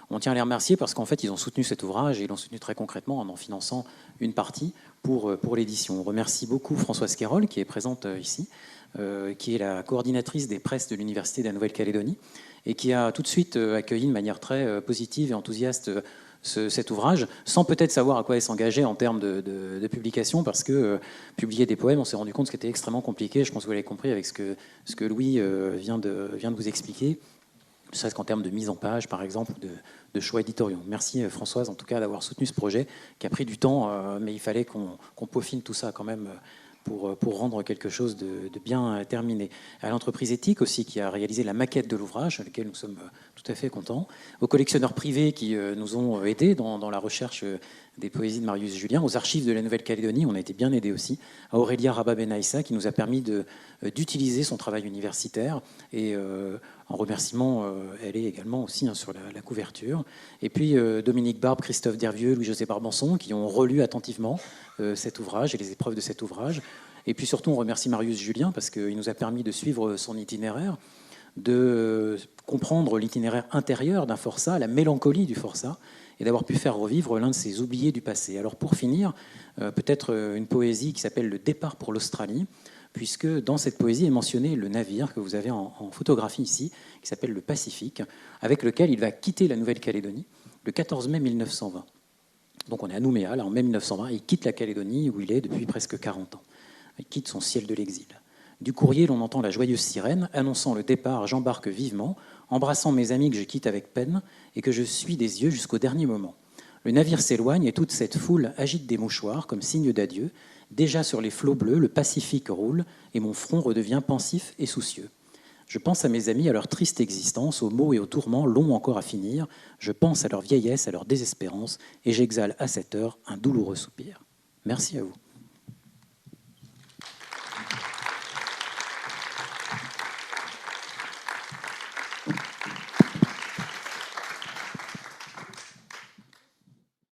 On tient à les remercier parce qu'en fait, ils ont soutenu cet ouvrage et ils l'ont soutenu très concrètement en finançant une partie pour l'édition. On remercie beaucoup Françoise Quérol, qui est présente ici, qui est la coordinatrice des presses de l'Université de la Nouvelle-Calédonie et qui a tout de suite accueilli de manière très positive et enthousiaste cet ouvrage, sans peut-être savoir à quoi elle s'engageait en termes de publication, parce que publier des poèmes, on s'est rendu compte que c'était extrêmement compliqué. Je pense que vous l'avez compris avec ce que Louis vient de vous expliquer, ne serait-ce qu'en termes de mise en page, par exemple, de choix éditoriaux. Merci Françoise, en tout cas, d'avoir soutenu ce projet, qui a pris du temps, mais il fallait qu'on peaufine tout ça quand même pour rendre quelque chose de bien terminé. À l'entreprise éthique aussi, qui a réalisé la maquette de l'ouvrage, à laquelle nous sommes tout à fait contents. Aux collectionneurs privés qui nous ont aidés dans la recherche des poésies de Marius Julien. Aux archives de la Nouvelle-Calédonie, on a été bien aidés aussi. À Aurélia Rabat Benaïssa, qui nous a permis d'utiliser son travail universitaire. Et en remerciement, elle est également aussi sur la couverture. Et puis Dominique Barbe, Christophe Dervieux, Louis-José Barbançon, qui ont relu attentivement cet ouvrage et les épreuves de cet ouvrage. Et puis surtout, on remercie Marius Julien parce qu'il nous a permis de suivre son itinéraire, de comprendre l'itinéraire intérieur d'un forçat, la mélancolie du forçat, et d'avoir pu faire revivre l'un de ses oubliés du passé. Alors pour finir, peut-être une poésie qui s'appelle « Le départ pour l'Australie », puisque dans cette poésie est mentionné le navire que vous avez en photographie ici, qui s'appelle le Pacifique, avec lequel il va quitter la Nouvelle-Calédonie le 14 mai 1920. Donc on est à Nouméa, là, en mai 1920, et il quitte la Calédonie où il est depuis presque 40 ans. Il quitte son ciel de l'exil. Du courrier, l'on entend la joyeuse sirène annonçant le départ. J'embarque vivement, embrassant mes amis que je quitte avec peine et que je suis des yeux jusqu'au dernier moment. Le navire s'éloigne et toute cette foule agite des mouchoirs comme signe d'adieu. Déjà sur les flots bleus, le Pacifique roule et mon front redevient pensif et soucieux. Je pense à mes amis, à leur triste existence, aux maux et aux tourments longs encore à finir. Je pense à leur vieillesse, à leur désespérance et j'exhale à cette heure un douloureux soupir. Merci à vous.